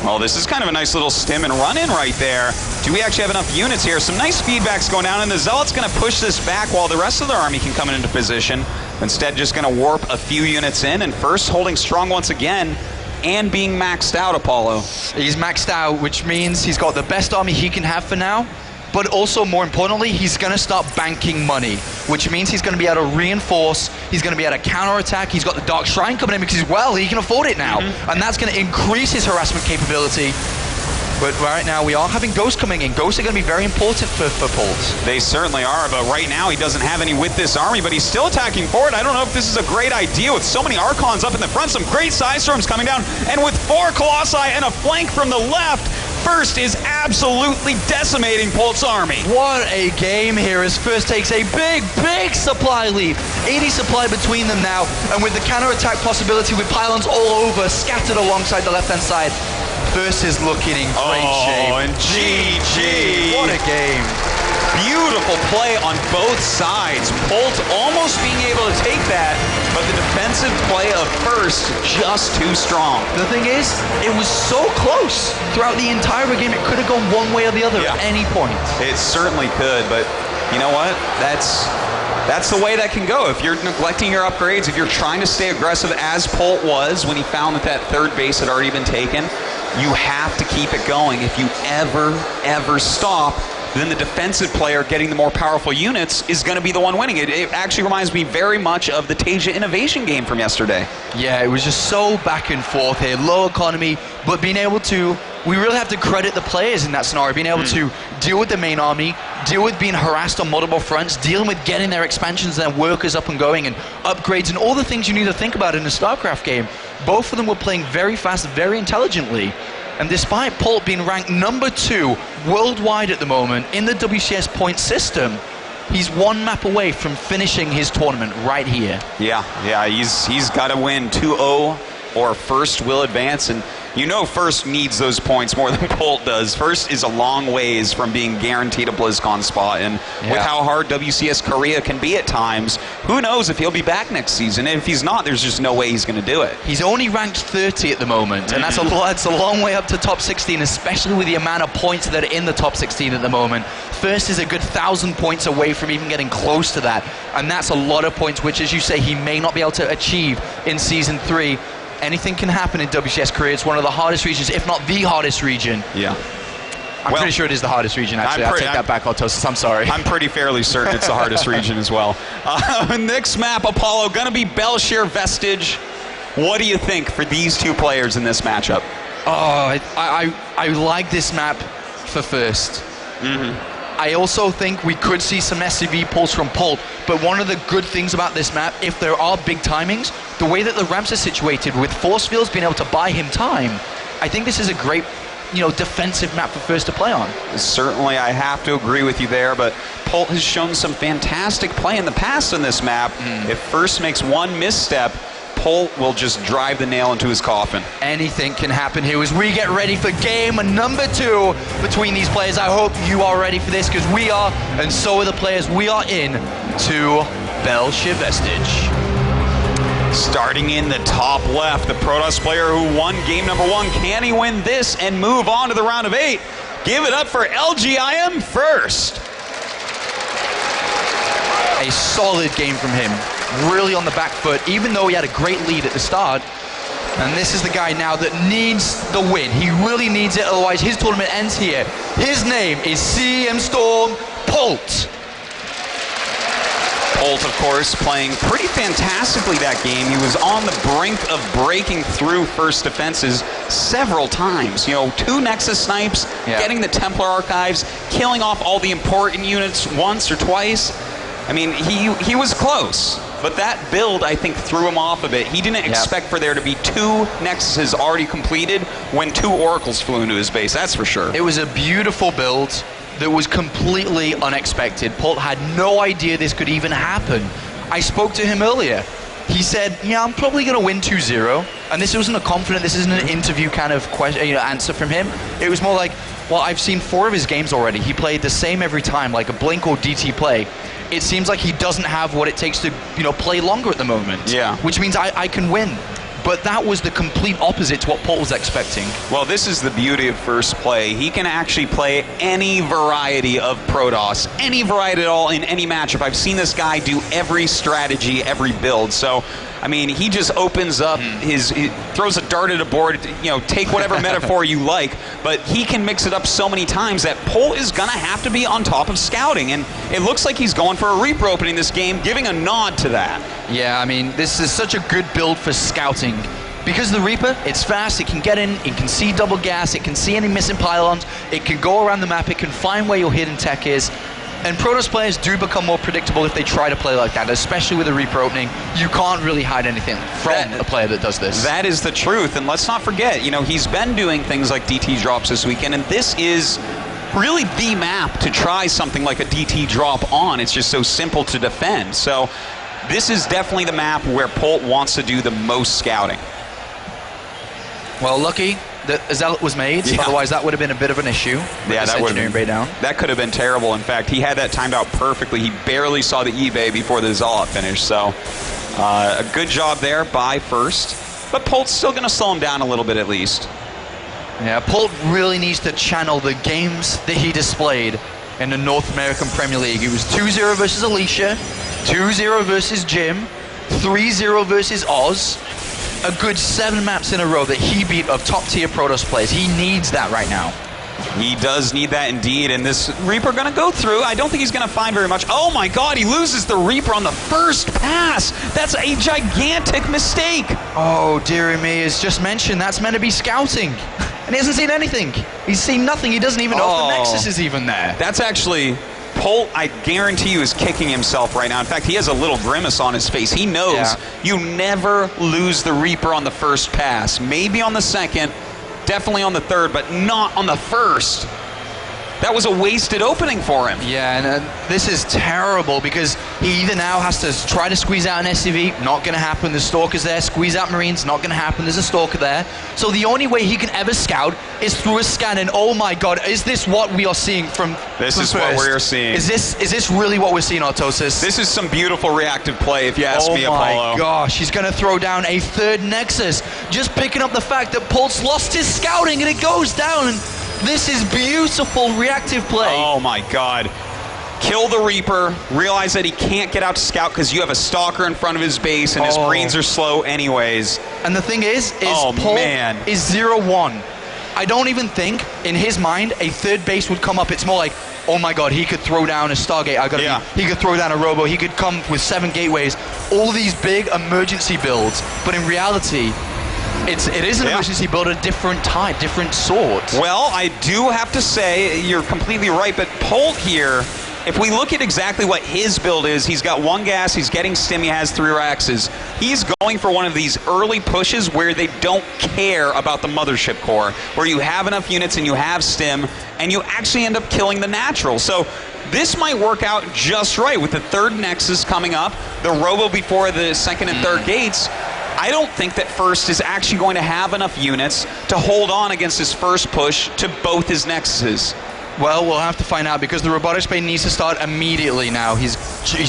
Speaker 3: Well, this is kind of a nice little stim and run in right there. Do we actually have enough units here? Some nice feedbacks going down, and the Zealot's going to push this back while the rest of their army can come into position. Instead, just going to warp a few units in, and First holding strong once again and being maxed out, Apollo.
Speaker 4: He's maxed out, which means he's got the best army he can have for now. But also, more importantly, he's going to start banking money, which means he's going to be able to reinforce, he's going to be able to counterattack, he's got the Dark Shrine coming in because, well, he can afford it now. And that's going to increase his harassment capability. But right now, we are having Ghosts coming in. Ghosts are going to be very important for Polt.
Speaker 3: They certainly are, but right now he doesn't have any with this army, but he's still attacking forward. I don't know if this is a great idea with so many Archons up in the front, some great Side Storms coming down, and with 4 Colossi and a flank from the left, First is absolutely decimating Polt's army.
Speaker 4: What a game here as First takes a big supply lead. 80 supply between them now, and with the counterattack possibility with pylons all over, scattered alongside the left-hand side, First is looking in great shape.
Speaker 3: Oh, and GG.
Speaker 4: What a game.
Speaker 3: Beautiful play on both sides. Polt almost being able to take that, but the defensive play of First just too strong.
Speaker 4: The thing is, it was so close throughout the entire game. It could have gone one way or the other at any point.
Speaker 3: It certainly could, but you know what? That's the way that can go. If you're neglecting your upgrades, if you're trying to stay aggressive as Polt was when he found that third base had already been taken, you have to keep it going. If you ever stop, then the defensive player getting the more powerful units is going to be the one winning. It actually reminds me very much of the Tasia Innovation game from yesterday.
Speaker 4: Yeah, it was just so back and forth here. Low economy, but being able to, we really have to credit the players in that scenario, being able to deal with the main army, deal with being harassed on multiple fronts, dealing with getting their expansions and their workers up and going, and upgrades, and all the things you need to think about in a StarCraft game. Both of them were playing very fast, very intelligently. And despite Polt being ranked number 2 worldwide at the moment in the WCS point system, he's one map away from finishing his tournament right here.
Speaker 3: Yeah, he's got to win 2-0 or First will advance, and you know First needs those points more than Polt does. First is a long ways from being guaranteed a BlizzCon spot, and with how hard WCS Korea can be at times, who knows if he'll be back next season. And if he's not, there's just no way he's going to do it. He's
Speaker 4: only ranked 30 at the moment, and that's a long way up to top 16, especially with the amount of points that are in the top 16 at the moment. First is a good 1,000 points away from even getting close to that, and that's a lot of points, which, as you say, he may not be able to achieve in Season 3. Anything can happen in WCS Korea. It's one of the hardest regions, if not the hardest region.
Speaker 3: Yeah.
Speaker 4: I'm pretty sure it is the hardest region, actually. I'll take that back, Autosis. I'm sorry.
Speaker 3: I'm pretty fairly certain it's the hardest region as well. Next map, Apollo, going to be Belshire Vestige. What do you think for these two players in this matchup?
Speaker 4: Oh, I like this map for first. I also think we could see some SCV pulls from Polt, but one of the good things about this map, if there are big timings, the way that the ramps are situated with force fields being able to buy him time, I think this is a great, defensive map for first to play on.
Speaker 3: Certainly, I have to agree with you there, but Polt has shown some fantastic play in the past on this map. If first makes one misstep, Polt will just drive the nail into his coffin.
Speaker 4: Anything can happen here as we get ready for game number 2 between these players. I hope you are ready for this, because we are, and so are the players. We are in to Belshire Vestige.
Speaker 3: Starting in the top left, the Protoss player who won game number 1. Can he win this and move on to the round of 8? Give it up for LGIM first.
Speaker 4: A solid game from him. Really on the back foot, even though he had a great lead at the start. And this is the guy now that needs the win. He really needs it, otherwise his tournament ends here. His name is CM Storm Polt.
Speaker 3: Polt, of course, playing pretty fantastically that game. He was on the brink of breaking through first defenses several times. 2 Nexus snipes, getting the Templar Archives, killing off all the important units once or twice. I mean, he was close, but that build, I think, threw him off a bit. He didn't expect for there to be 2 Nexuses already completed when 2 Oracles flew into his base, that's for sure.
Speaker 4: It was a beautiful build that was completely unexpected. Polt had no idea this could even happen. I spoke to him earlier. He said, I'm probably going to win 2-0. And this wasn't a confident, this isn't an interview kind of question, answer from him. It was more like, well, I've seen 4 of his games already. He played the same every time, like a Blink or DT play. It seems like he doesn't have what it takes to, play longer at the moment.
Speaker 3: Yeah.
Speaker 4: Which means I can win. But that was the complete opposite to what Polt was expecting.
Speaker 3: Well, this is the beauty of first play. He can actually play any variety of Protoss, any variety at all in any matchup. I've seen this guy do every strategy, every build. So, I mean, he just opens up he throws a dart at a board, take whatever metaphor you like, but he can mix it up so many times that Polt is going to have to be on top of scouting. And it looks like he's going for a Reaper opening this game, giving a nod to that.
Speaker 4: Yeah, I mean, this is such a good build for scouting. Because the Reaper, it's fast, it can get in, it can see double gas, it can see any missing pylons, it can go around the map, it can find where your hidden tech is. And Protoss players do become more predictable if they try to play like that, especially with a Reaper opening. You can't really hide anything from a player that does this.
Speaker 3: That is the truth, and let's not forget, he's been doing things like DT drops this weekend, and this is really the map to try something like a DT drop on. It's just so simple to defend. So this is definitely the map where Polt wants to do the most scouting.
Speaker 4: Well, lucky that a Zealot was made, otherwise that would have been a bit of an issue.
Speaker 3: Yeah, that would have been down. That could have been terrible. In fact, he had that timed out perfectly. He barely saw the eBay before the Zealot finished. So a good job there by first. But Polt's still going to slow him down a little bit at least.
Speaker 4: Yeah, Polt really needs to channel the games that he displayed in the North American Premier League. It was 2-0 versus Alicia, 2-0 versus Jim, 3-0 versus Oz. A good 7 maps in a row that he beat of top-tier Protoss players. He needs that right now.
Speaker 3: He does need that indeed, and this Reaper going to go through. I don't think he's going to find very much. Oh my god, he loses the Reaper on the first pass. That's a gigantic mistake.
Speaker 4: Oh, dearie me, as just mentioned, that's meant to be scouting. And he hasn't seen anything. He's seen nothing. He doesn't even know if the Nexus is even there.
Speaker 3: That's actually... Polt, I guarantee you, is kicking himself right now. In fact, he has a little grimace on his face. He knows you never lose the Reaper on the first pass. Maybe on the second, definitely on the third, but not on the first. That was a wasted opening for him.
Speaker 4: Yeah, and this is terrible because he either now has to try to squeeze out an SCV, not going to happen, the Stalker's there, squeeze out Marines, not going to happen, there's a Stalker there. So the only way he can ever scout is through a scan, and oh my god, is this what we are seeing from
Speaker 3: This is what we're seeing.
Speaker 4: Is this really what we're seeing, Artosis?
Speaker 3: This is some beautiful reactive play, if you ask me, Apollo.
Speaker 4: Oh my gosh, he's going to throw down a 3rd Nexus, just picking up the fact that Polt's lost his scouting, and it goes down, and this is beautiful reactive play.
Speaker 3: Oh my god. Kill the Reaper, realize that he can't get out to scout because you have a Stalker in front of his base and his Marines are slow anyways.
Speaker 4: And the thing is Polt is 0-1. I don't even think, in his mind, a 3rd base would come up. It's more like, oh my god, he could throw down a Stargate, he could throw down a Robo, he could come with 7 gateways, all these big emergency builds, but in reality, it is an emergency build, a different type, different sort.
Speaker 3: Well, I do have to say, you're completely right, but Polt here, if we look at exactly what his build is, he's got 1 gas, he's getting stim, he has 3 Raxes. He's going for one of these early pushes where they don't care about the mothership core, where you have enough units and you have stim, and you actually end up killing the natural. So this might work out just right with the 3rd Nexus coming up, the Robo before the 2nd and 3rd gates. I don't think that First is actually going to have enough units to hold on against his first push to both his Nexuses.
Speaker 4: Well, we'll have to find out because the robotics bay needs to start immediately now. He's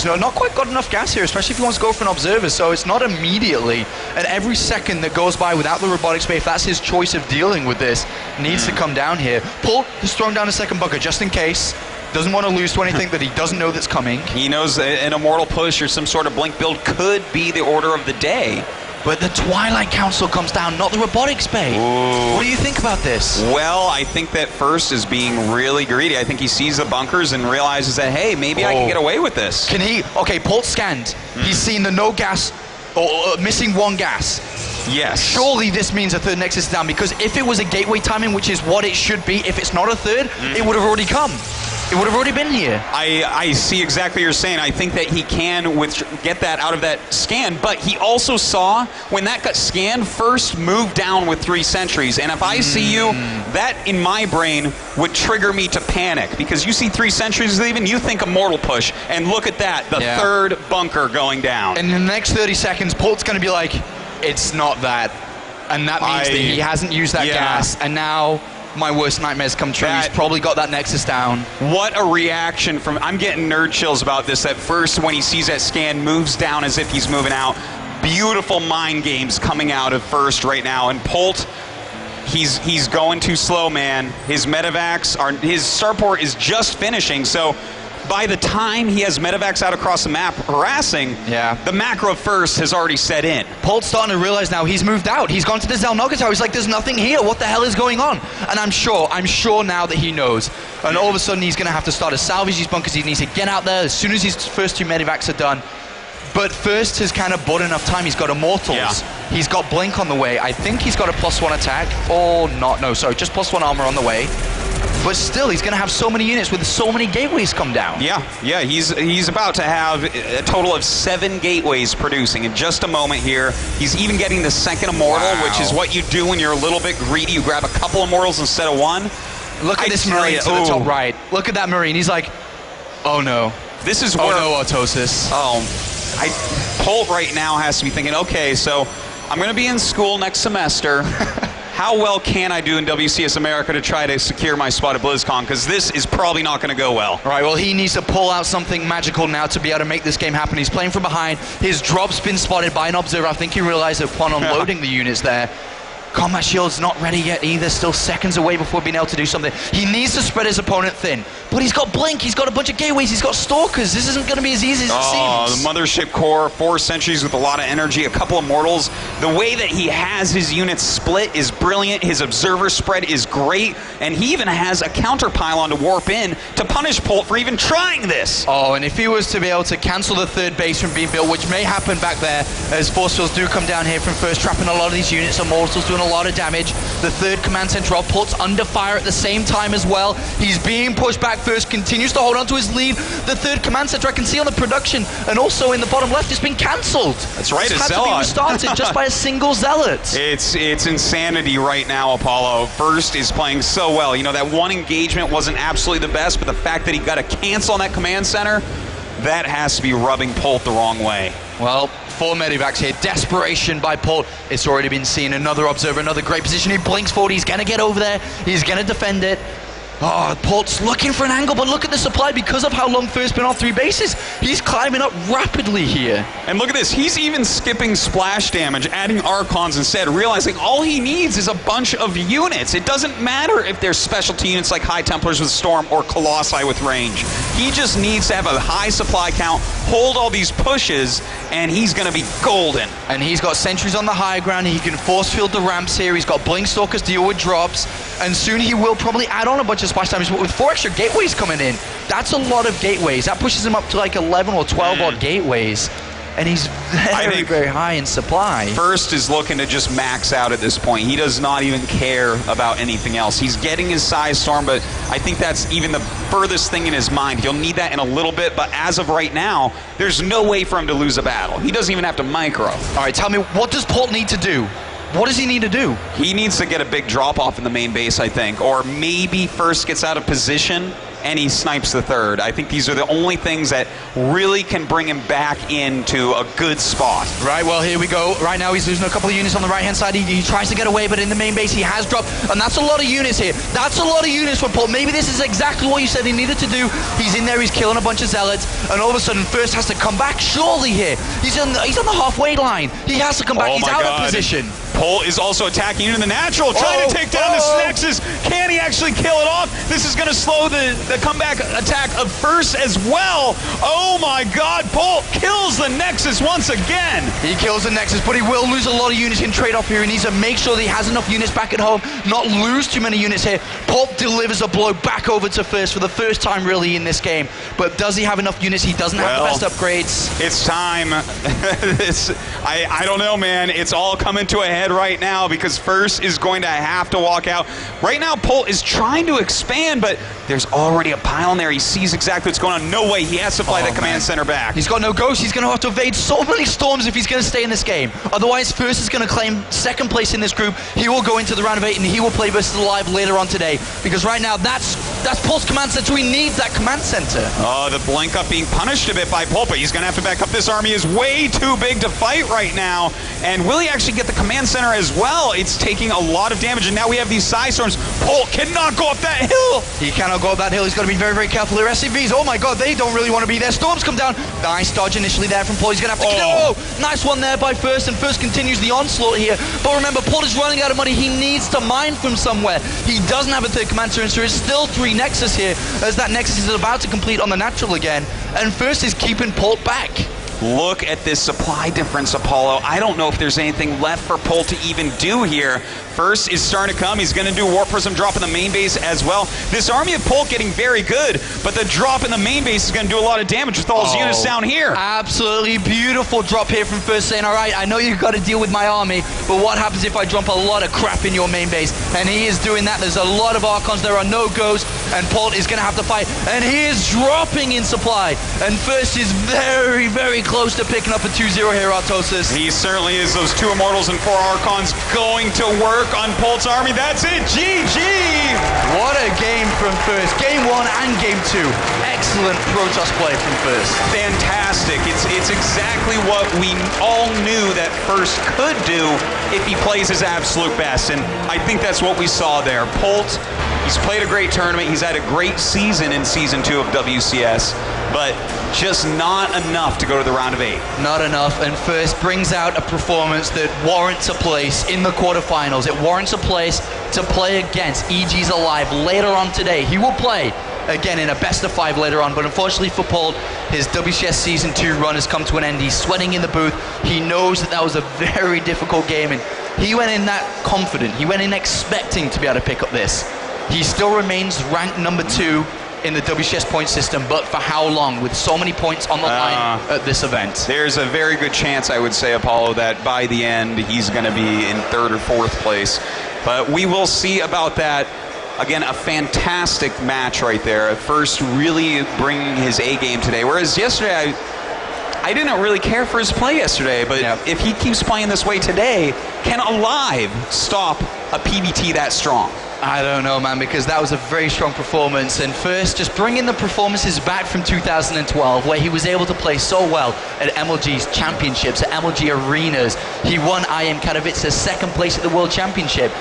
Speaker 4: not quite got enough gas here, especially if he wants to go for an observer, so it's not immediately. And every second that goes by without the robotics bay, if that's his choice of dealing with this, needs to come down here. Polt has thrown down a 2nd bunker just in case. Doesn't want to lose to anything that he doesn't know that's coming.
Speaker 3: He knows an Immortal push or some sort of Blink build could be the order of the day.
Speaker 4: But the Twilight Council comes down, not the robotics bay.
Speaker 3: Ooh.
Speaker 4: What do you think about this?
Speaker 3: Well, I think that First is being really greedy. I think he sees the bunkers and realizes that, hey, maybe I can get away with this.
Speaker 4: Can he? Okay, Polt scanned. He's seen the no gas, or missing 1 gas.
Speaker 3: Yes.
Speaker 4: Surely this means a 3rd Nexus is down, because if it was a gateway timing, which is what it should be, if it's not a 3rd, it would have already come. It would have already been here.
Speaker 3: I see exactly what you're saying. I think that he can get that out of that scan, but he also saw when that got scanned, First moved down with 3 sentries. And if I see you, that in my brain would trigger me to panic, because you see 3 sentries leaving, you think Immortal push, and look at that, the 3rd bunker going down.
Speaker 4: And in the next 30 seconds, Polt's going to be like, it's not that. And that means that he hasn't used that gas, and now my worst nightmares come true. He's probably got that Nexus down.
Speaker 3: What a reaction from... I'm getting nerd chills about this. At first, when he sees that scan, moves down as if he's moving out. Beautiful mind games coming out of First right now. And Polt, he's going too slow, man. His medevacs his starport is just finishing, so by the time he has medevacs out across the map harassing, the macro First has already set in.
Speaker 4: Polt's starting to realize now he's moved out. He's gone to the Zelnoga Tower. He's like, there's nothing here. What the hell is going on? And I'm sure now that he knows. And all of a sudden he's going to have to start to salvage these bunkers. He needs to get out there as soon as his first 2 medevacs are done. But First has kind of bought enough time. He's got Immortals. He's got Blink on the way. I think he's got a +1 attack. Or not. No, sorry. Just +1 armor on the way. But still, he's going to have so many units with so many gateways come down.
Speaker 3: Yeah, he's about to have a total of 7 gateways producing in just a moment here. He's even getting the 2nd Immortal, which is what you do when you're a little bit greedy. You grab a couple Immortals instead of 1.
Speaker 4: Look at this Marine to the top right. Look at that Marine. He's like, oh no.
Speaker 3: This is where...
Speaker 4: Oh no, Autosis.
Speaker 3: Polt right now has to be thinking, okay, so I'm going to be in school next semester. How well can I do in WCS America to try to secure my spot at BlizzCon? Because this is probably not going to go well.
Speaker 4: All right, well, he needs to pull out something magical now to be able to make this game happen. He's playing from behind. His drop's been spotted by an observer. I think he realized that upon unloading the units there. Combat Shield's not ready yet either, still seconds away before being able to do something. He needs to spread his opponent thin. But he's got Blink, he's got a bunch of gateways, he's got Stalkers. This isn't going to be as easy as it seems.
Speaker 3: The Mothership Core, 4 sentries with a lot of energy, a couple of Mortals. The way that he has his units split is brilliant. His Observer spread is great. And he even has a counter pylon to warp in to punish Polt for even trying this.
Speaker 4: Oh, and if he was to be able to cancel the 3rd base from being built, which may happen back there, as force fields do come down here from First, trapping a lot of these units, Immortals doing a lot of damage. The 3rd command center of Polt's under fire at the same time as well. He's being pushed back. First continues to hold on to his lead. The 3rd command center I can see on the production and also in the bottom left has been cancelled.
Speaker 3: That's right,
Speaker 4: it's had to be restarted just by a single Zealot.
Speaker 3: It's insanity right now, Apollo. First is playing so well. You know, that 1 engagement wasn't absolutely the best, but the fact that he got a cancel on that command center, that has to be rubbing Polt the wrong way.
Speaker 4: Well, 4 medevacs here. Desperation by Polt. It's already been seen. Another observer, another great position. He blinks forward. He's going to get over there. He's going to defend it. Oh, Polt's looking for an angle, but look at the supply. Because of how long First's been on 3 bases, he's climbing up rapidly here.
Speaker 3: And look at this, he's even skipping splash damage, adding Archons instead, realizing all he needs is a bunch of units. It doesn't matter if they're specialty units like High Templars with Storm or Colossi with range. He just needs to have a high supply count, hold all these pushes, and he's going to be golden.
Speaker 4: And he's got sentries on the high ground. He can force field the ramps here. He's got Blinkstalkers deal with drops. And soon he will probably add on a bunch of splash damage. But with 4 extra gateways coming in, that's a lot of gateways. That pushes him up to like 11 or 12 odd gateways. And he's very, very high in supply.
Speaker 3: First is looking to just max out at this point. He does not even care about anything else. He's getting his size storm, but I think that's even the furthest thing in his mind. He'll need that in a little bit, but as of right now, there's no way for him to lose a battle. He doesn't even have to micro.
Speaker 4: All right, tell me, what does Polt need to do? What does he need to do?
Speaker 3: He needs to get a big drop-off in the main base, I think, or maybe first gets out of position and he snipes the third. I think these are the only things that really can bring him back into a good spot.
Speaker 4: Right, well, here we go. Right now, he's losing a couple of units on the right-hand side. He tries to get away, but in the main base, he has dropped. And that's a lot of units here. That's a lot of units for Polt. Maybe this is exactly what you said he needed to do. He's in there, he's killing a bunch of zealots, and all of a sudden, First has to come back, surely here. He's on the halfway line. He has to come back. He's out of position.
Speaker 3: Polt is also attacking into the natural, trying to take down this Nexus. Can he actually kill it off? This is going to slow the comeback attack of First as well. Oh my god, Polt kills the Nexus once again.
Speaker 4: He kills the Nexus, but he will lose a lot of units in trade-off here. He needs to make sure that he has enough units back at home, not lose too many units here. Polt delivers a blow back over to First for the first time really in this game. But does he have enough units? He doesn't have the best upgrades.
Speaker 3: It's time. I don't know, man. It's all coming to a head right now because First is going to have to walk out. Right now, Polt is trying to expand, but there's already a pile in there. He sees exactly what's going on. No way. He has to fly that command center back.
Speaker 4: He's got no ghost. He's going to have to evade so many storms if he's going to stay in this game. Otherwise, First is going to claim second place in this group. He will go into the round of 8 and he will play versus Alive later on today because right now that's Polt's command center. He needs that command center.
Speaker 3: Oh, the blink up being punished a bit by Polt, but he's going to have to back up. This army is way too big to fight right now. And will he actually get the command center as well? It's taking a lot of damage, and now we have these side storms. Polt cannot go up that hill.
Speaker 4: He cannot go up that hill. He's got to be very, very careful. Their SCVs, oh my god, they don't really want to be there. Storms come down. Nice dodge initially there from Polt. He's going to have to... Oh, nice one there by First, and First continues the onslaught here. But remember, Polt is running out of money. He needs to mine from somewhere. He doesn't have a third command center, so there's still 3 Nexus here, as that Nexus is about to complete on the natural again. And First is keeping Polt back.
Speaker 3: Look at this supply difference, Apollo. I don't know if there's anything left for Polt to even do here. First is starting to come. He's going to do War Prism drop in the main base as well. This army of Polt getting very good, but the drop in the main base is going to do a lot of damage with all his units down here.
Speaker 4: Absolutely beautiful drop here from First, saying, all right, I know you've got to deal with my army, but what happens if I drop a lot of crap in your main base? And he is doing that. There's a lot of Archons. There are no ghosts, and Polt is going to have to fight. And he is dropping in supply. And First is very, very close to picking up a 2-0 here, Artosis.
Speaker 3: He certainly is. Those 2 Immortals and 4 Archons going to work on Polt's army. That's it. GG!
Speaker 4: What a game from First. Game 1 and Game 2. Excellent Protoss play from First.
Speaker 3: Fantastic. It's exactly what we all knew that First could do if he plays his absolute best, and I think that's what we saw there. Polt, he's played a great tournament. He's had a great season in Season 2 of WCS, but just not enough to go to the round of 8.
Speaker 4: Not enough, and First brings out a performance that warrants a place in the quarterfinals. It warrants a place to play against EG's Alive later on today. He will play again in a best of 5 later on, but unfortunately for Polt, his WCS Season 2 run has come to an end. He's sweating in the booth. He knows that was a very difficult game, and he went in that confident. He went in expecting to be able to pick up this. He still remains ranked number 2 in the WCS point system, but for how long? With so many points on the line at this event.
Speaker 3: There's a very good chance, I would say, Apollo, that by the end he's going to be in 3rd or 4th place. But we will see about that. Again, a fantastic match right there. First really bringing his A game today, whereas yesterday I didn't really care for his play yesterday, but if he keeps playing this way today, can Alive stop a PBT that strong?
Speaker 4: I don't know, man, because that was a very strong performance. And First, just bringing the performances back from 2012, where he was able to play so well at MLG's championships, at MLG arenas. He won IM Katowice 2nd place at the World Championship.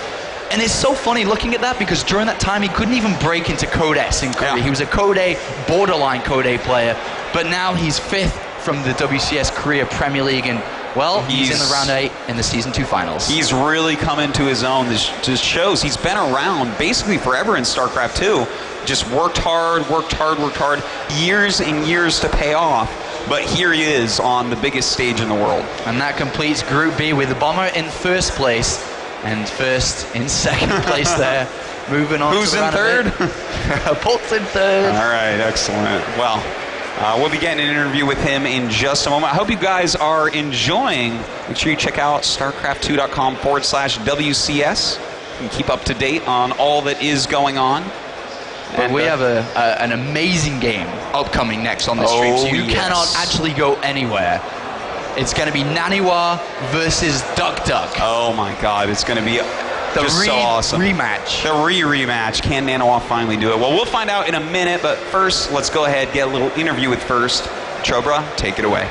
Speaker 4: And it's so funny looking at that, because during that time he couldn't even break into Code S in Korea. He was a Code A, borderline Code A player, but now he's 5th, from the WCS Korea Premier League, and well, he's in the round 8 in the season 2 finals.
Speaker 3: He's really come into his own. This just shows he's been around basically forever in StarCraft 2. Just worked hard, years and years to pay off. But here he is on the biggest stage in the world.
Speaker 4: And that completes Group B with the Bomber in first place and First in second place there. Moving on.
Speaker 3: Who's in third?
Speaker 4: Polt's in third.
Speaker 3: All right, excellent. Well, we'll be getting an interview with him in just a moment. I hope you guys are enjoying. Make sure you check out starcraft2.com/WCS. You can keep up to date on all that is going on.
Speaker 4: But we have an amazing game upcoming next on the stream, so you cannot actually go anywhere. It's going to be Naniwa versus Duck Duck.
Speaker 3: Oh my God, it's going to be just so awesome.
Speaker 4: Rematch.
Speaker 3: The rematch. Can Naniwa finally do it? Well, we'll find out in a minute, but first, let's go ahead and get a little interview with First. Chobra, take it away.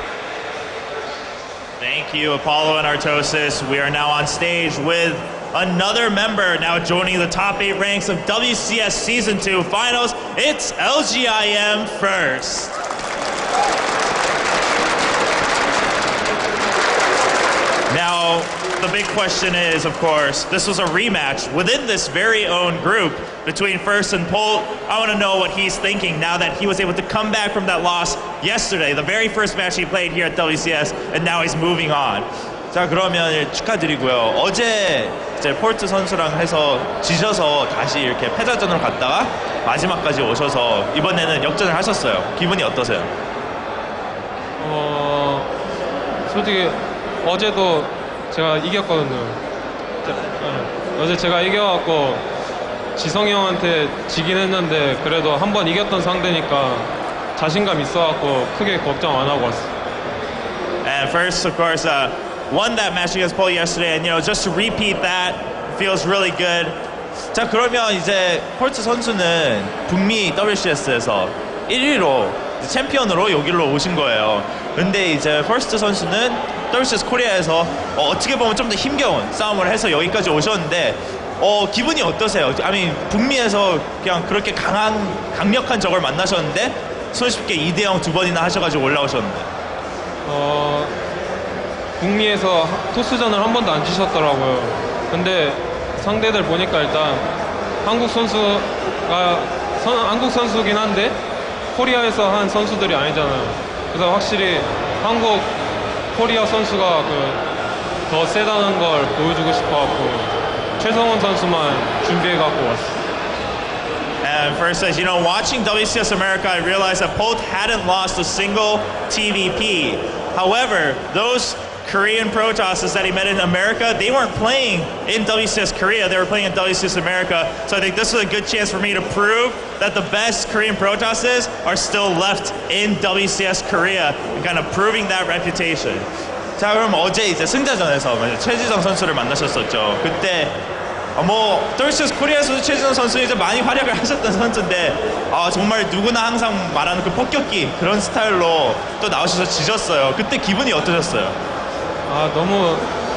Speaker 2: Thank you, Apollo and Artosis. We are now on stage with another member now joining the top 8 ranks of WCS Season 2 Finals. It's LGIM First. Now, the big question is, of course, this was a rematch within this very own group between First and Polt. I want to know what he's thinking now that he was able to come back from that loss yesterday, the very first match he played here at WCS, and now he's moving on. 자, 그러면 축하드리고요. 어제 이제 폴트 선수랑 해서 지셔서 다시 이렇게 패자전으로 갔다가 마지막까지 오셔서 이번에는 역전을 하셨어요. 기분이 어떠세요?
Speaker 5: 솔직히 어제도 제가 이겼거든요. 어제 제가 이겨갖고 지성이 형한테 지긴 했는데 그래도 한 번 이겼던 상대니까 자신감 있어갖고 크게 걱정 안 하고 왔어요.
Speaker 2: And first, of course, won that match against Polt yesterday, and just to repeat that feels really good. 자, 그러면 이제 폴트 선수는 북미 WCS에서 1위로 챔피언으로 여기로 오신 거예요. 근데 이제 퍼스트 선수는 WCS 코리아에서 어떻게 보면 좀 더 힘겨운 싸움을 해서 여기까지 오셨는데 기분이 어떠세요? 북미에서 그냥 그렇게 강력한 적을 만나셨는데 손쉽게 2대0 두 번이나 하셔가지고 올라오셨는데
Speaker 5: 북미에서 토스전을 한 번도 안 치셨더라고요. 근데 상대들 보니까 일단 한국 선수긴 한데 코리아에서 한 선수들이 아니잖아요. 그래서 확실히 한국 코리아 선수가 더 세다는 걸 보여주고 싶어갖고 최성훈 선수만 준비해갖고 왔어요.
Speaker 2: And first says, watching WCS America, I realized that Polt hadn't lost a single TVP. However, those Korean Protosses that he met in America, they weren't playing in WCS Korea, they were playing in WCS America. So I think this is a good chance for me to prove that the best Korean Protosses are still left in WCS Korea, and kind of proving that reputation. 자, 그럼 어제 이제 승자전에서 최지성 선수를 만나셨었죠. 그때 WCS 코리아에서도 최지성 선수 이제 많이 활약을 하셨던 선수인데 정말 누구나 항상 말하는 그 폭격기 그런 스타일로 또 나오셔서 지셨어요. 그때 기분이 어떠셨어요?
Speaker 5: 너무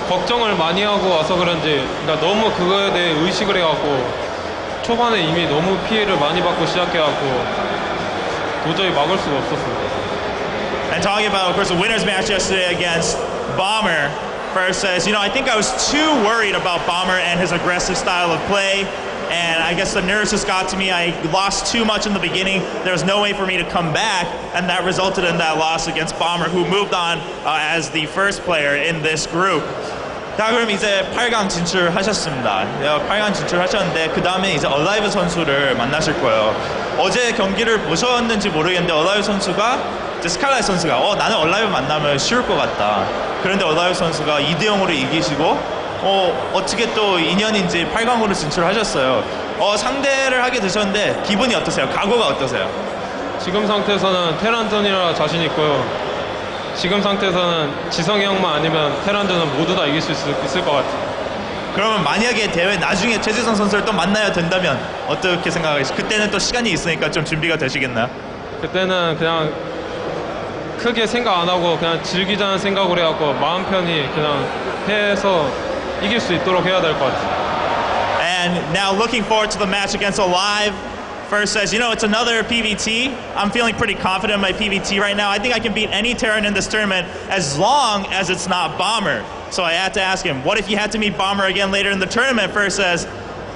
Speaker 5: 걱정을 많이 하고 와서 그런지 너무 그거에 대해 의식을 해갖고 초반에 이미 너무 피해를 많이 받고 시작해갖고 도저히 막을 수가 없었습니다.
Speaker 2: And talking about, of course, the winner's match yesterday against Bomber, first says, I think I was too worried about Bomber and his aggressive style of play. And I guess the nerves just got to me. I lost too much in the beginning. There was no way for me to come back, and that resulted in that loss against Bomber, who moved on as the first player in this group. 자, 그럼 이제 8강 진출하셨습니다. 8강 진출하셨는데 그 다음에 이제 얼라이브 선수를 만나실 거예요. 어제 경기를 보셨는지 모르겠는데 얼라이브 선수가 이제 스칼라이 선수가 나는 얼라이브 만나면 쉬울 것 같다. 그런데 얼라이브 선수가 2대0으로 이기시고 어떻게 또 인연인지 8강으로 진출하셨어요. 상대를 하게 되셨는데 기분이 어떠세요? 각오가 어떠세요?
Speaker 5: 지금 상태에서는 테란전이라 자신 있고요. 지금 상태에서는 지성이 형만 아니면 테란전은 모두 다 이길 수 있을 것 같아요.
Speaker 2: 그러면 만약에 대회 나중에 최지성 선수를 또 만나야 된다면 어떻게 생각하세요? 그때는 또 시간이 있으니까 좀 준비가 되시겠나요?
Speaker 5: 그때는 그냥 크게 생각 안 하고 그냥 즐기자는 생각으로 해갖고 마음 편히 그냥 해서 이길 수 있도록 해야 될 것 같아요.
Speaker 2: And now looking forward to the match against Alive. First says, you know, it's another PVT. I'm feeling pretty confident in my PVT right now. I think I can beat any Terran in this tournament as long as it's not Bomber. So I had to ask him, what if you had to meet Bomber again later in the tournament? First says,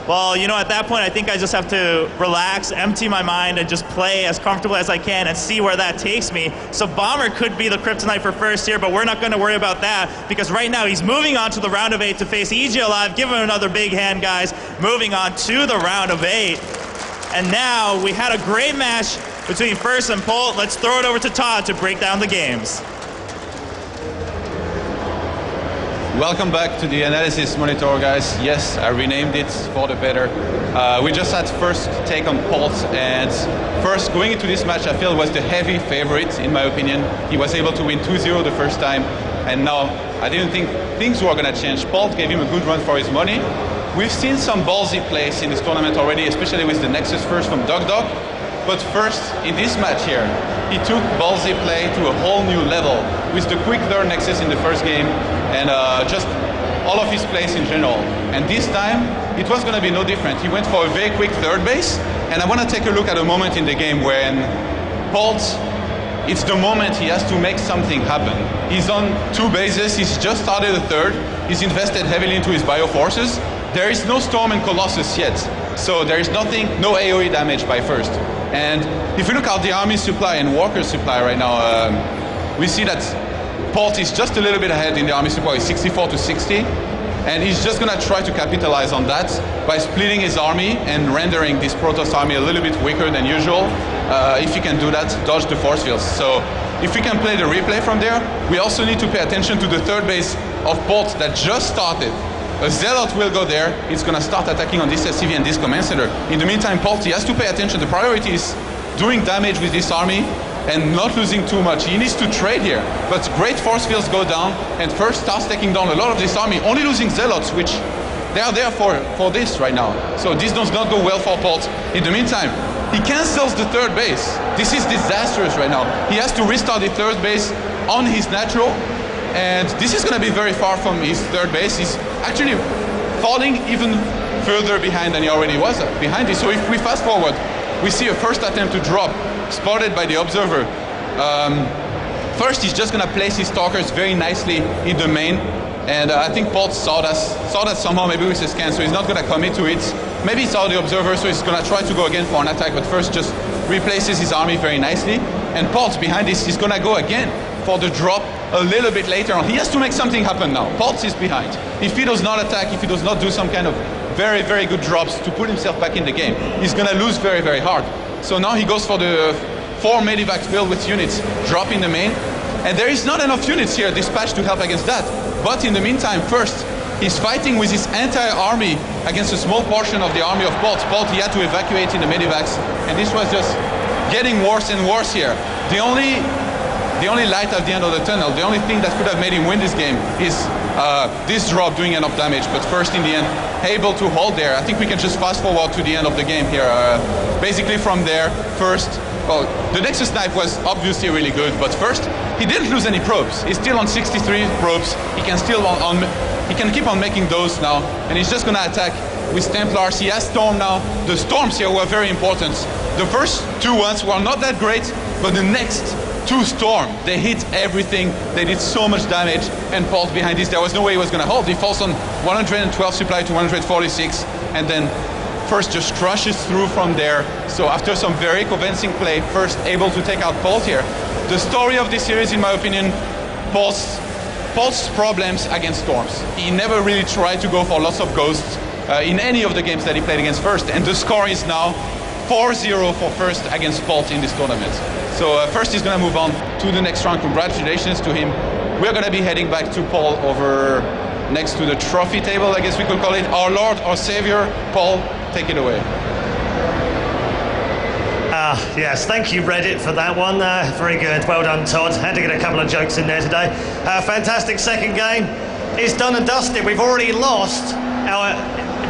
Speaker 2: well, you know, at that point, I think I just have to relax, empty my mind, and just play as comfortable as I can and see where that takes me. So Bomber could be the kryptonite for First here, but we're not going to worry about that because right now he's moving on to the round of 8 to face EG Alive. Give him another big hand, guys. Moving on to the round of 8. And now we had a great match between First and Polt. Let's throw it over to Todd to break down the games.
Speaker 6: Welcome back to the analysis monitor, guys. Yes, I renamed it for the better. We just had First take on Polt, and First going into this match I feel was the heavy favorite in my opinion. He was able to win 2-0 the first time, and now I didn't think things were going to change. Polt gave him a good run for his money. We've seen some ballsy plays in this tournament already, especially with the Nexus First from Dog. But First, in this match here, he took ballsy play to a whole new level with the quick third Nexus in the first game and just all of his plays in general. And this time, it was going to be no different. He went for a very quick third base, and I want to take a look at a moment in the game when Polt, it's the moment he has to make something happen. He's on 2 bases, he's just started a third, he's invested heavily into his Bioforces. There is no Storm and Colossus yet, so there is nothing, no AoE damage by First. And if we look at the army supply and Walker supply right now, we see that Polt is just a little bit ahead in the army supply, 64 to 60, and he's just gonna try to capitalize on that by splitting his army and rendering this Protoss army a little bit weaker than usual. If he can do that, dodge the force fields. So if we can play the replay from there, we also need to pay attention to the third base of Polt that just started. A Zealot will go there, it's going to start attacking on this SCV and this Command Center. In the meantime, Polt, he has to pay attention. The priority is doing damage with this army and not losing too much. He needs to trade here, but great force fields go down, and First starts taking down a lot of this army, only losing Zealots, which they are there for this right now. So this does not go well for Polt. In the meantime, he cancels the third base. This is disastrous right now. He has to restart the third base on his natural, and this is going to be very far from his third base. He's actually falling even further behind than he already was behind this. So if we fast forward, we see a first attempt to drop, spotted by the observer. First, he's just going to place his stalkers very nicely in the main, and I think Polt saw that somehow, maybe with his scan, so he's not going to commit to it. Maybe he saw the observer, so he's going to try to go again for an attack, but First just replaces his army very nicely, and Polt behind this is going to go again for the drop a little bit later on. He has to make something happen now. Polt is behind. If he does not attack, if he does not do some kind of very, very good drops to put himself back in the game, he's going to lose very, very hard. So now he goes for the 4 medivac build with units, drop in the main, and there is not enough units here dispatched to help against that. But in the meantime, First, he's fighting with his entire army against a small portion of the army of Polt. Polt, he had to evacuate in the medivacs, and this was just getting worse and worse here. The only light at the end of the tunnel, the only thing that could have made him win this game is this drop doing enough damage, but First in the end able to hold there. I think we can just fast forward to the end of the game here. Basically from there, First, well, the Nexus Knife was obviously really good, but First, he didn't lose any probes. He's still on 63 probes. He can still he can keep on making those now, and he's just gonna attack with Templars. He has Storm now. The Storms here were very important. The first 2 ones were not that great, but the next 2 Storm, they hit everything. They did so much damage, and Polt behind this, there was no way he was going to hold. He falls on 112 supply to 146, and then First just crushes through from there. So after some very convincing play, First able to take out Polt here. The story of this series, in my opinion, Polt's problems against Storms. He never really tried to go for lots of ghosts in any of the games that he played against First, and the score is now 4-0 for First against Polt in this tournament. So First is going to move on to the next round. Congratulations to him. We're going to be heading back to Paul over next to the trophy table, I guess we could call it. Our Lord, our Savior, Paul, take it away.
Speaker 1: Yes, thank you Reddit for that one. Very good, well done Todd. Had to get a couple of jokes in there today. Fantastic second game. It's done and dusted. We've already lost our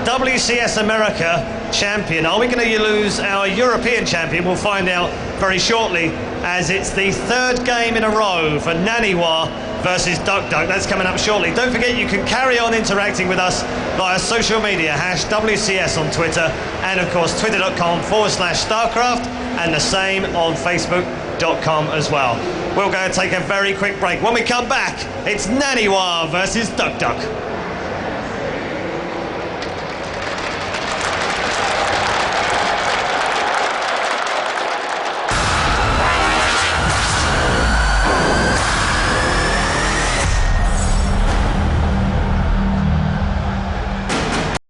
Speaker 1: WCS America champion. Are we going to lose our European champion? We'll find out very shortly, as it's the 3rd game in a row for Naniwa versus Duck Duck. That's coming up shortly. Don't forget you can carry on interacting with us via social media, #WCS on Twitter, and of course twitter.com/StarCraft, and the same on Facebook.com as well. We'll go and take a very quick break. When we come back, it's Naniwa versus Duck Duck.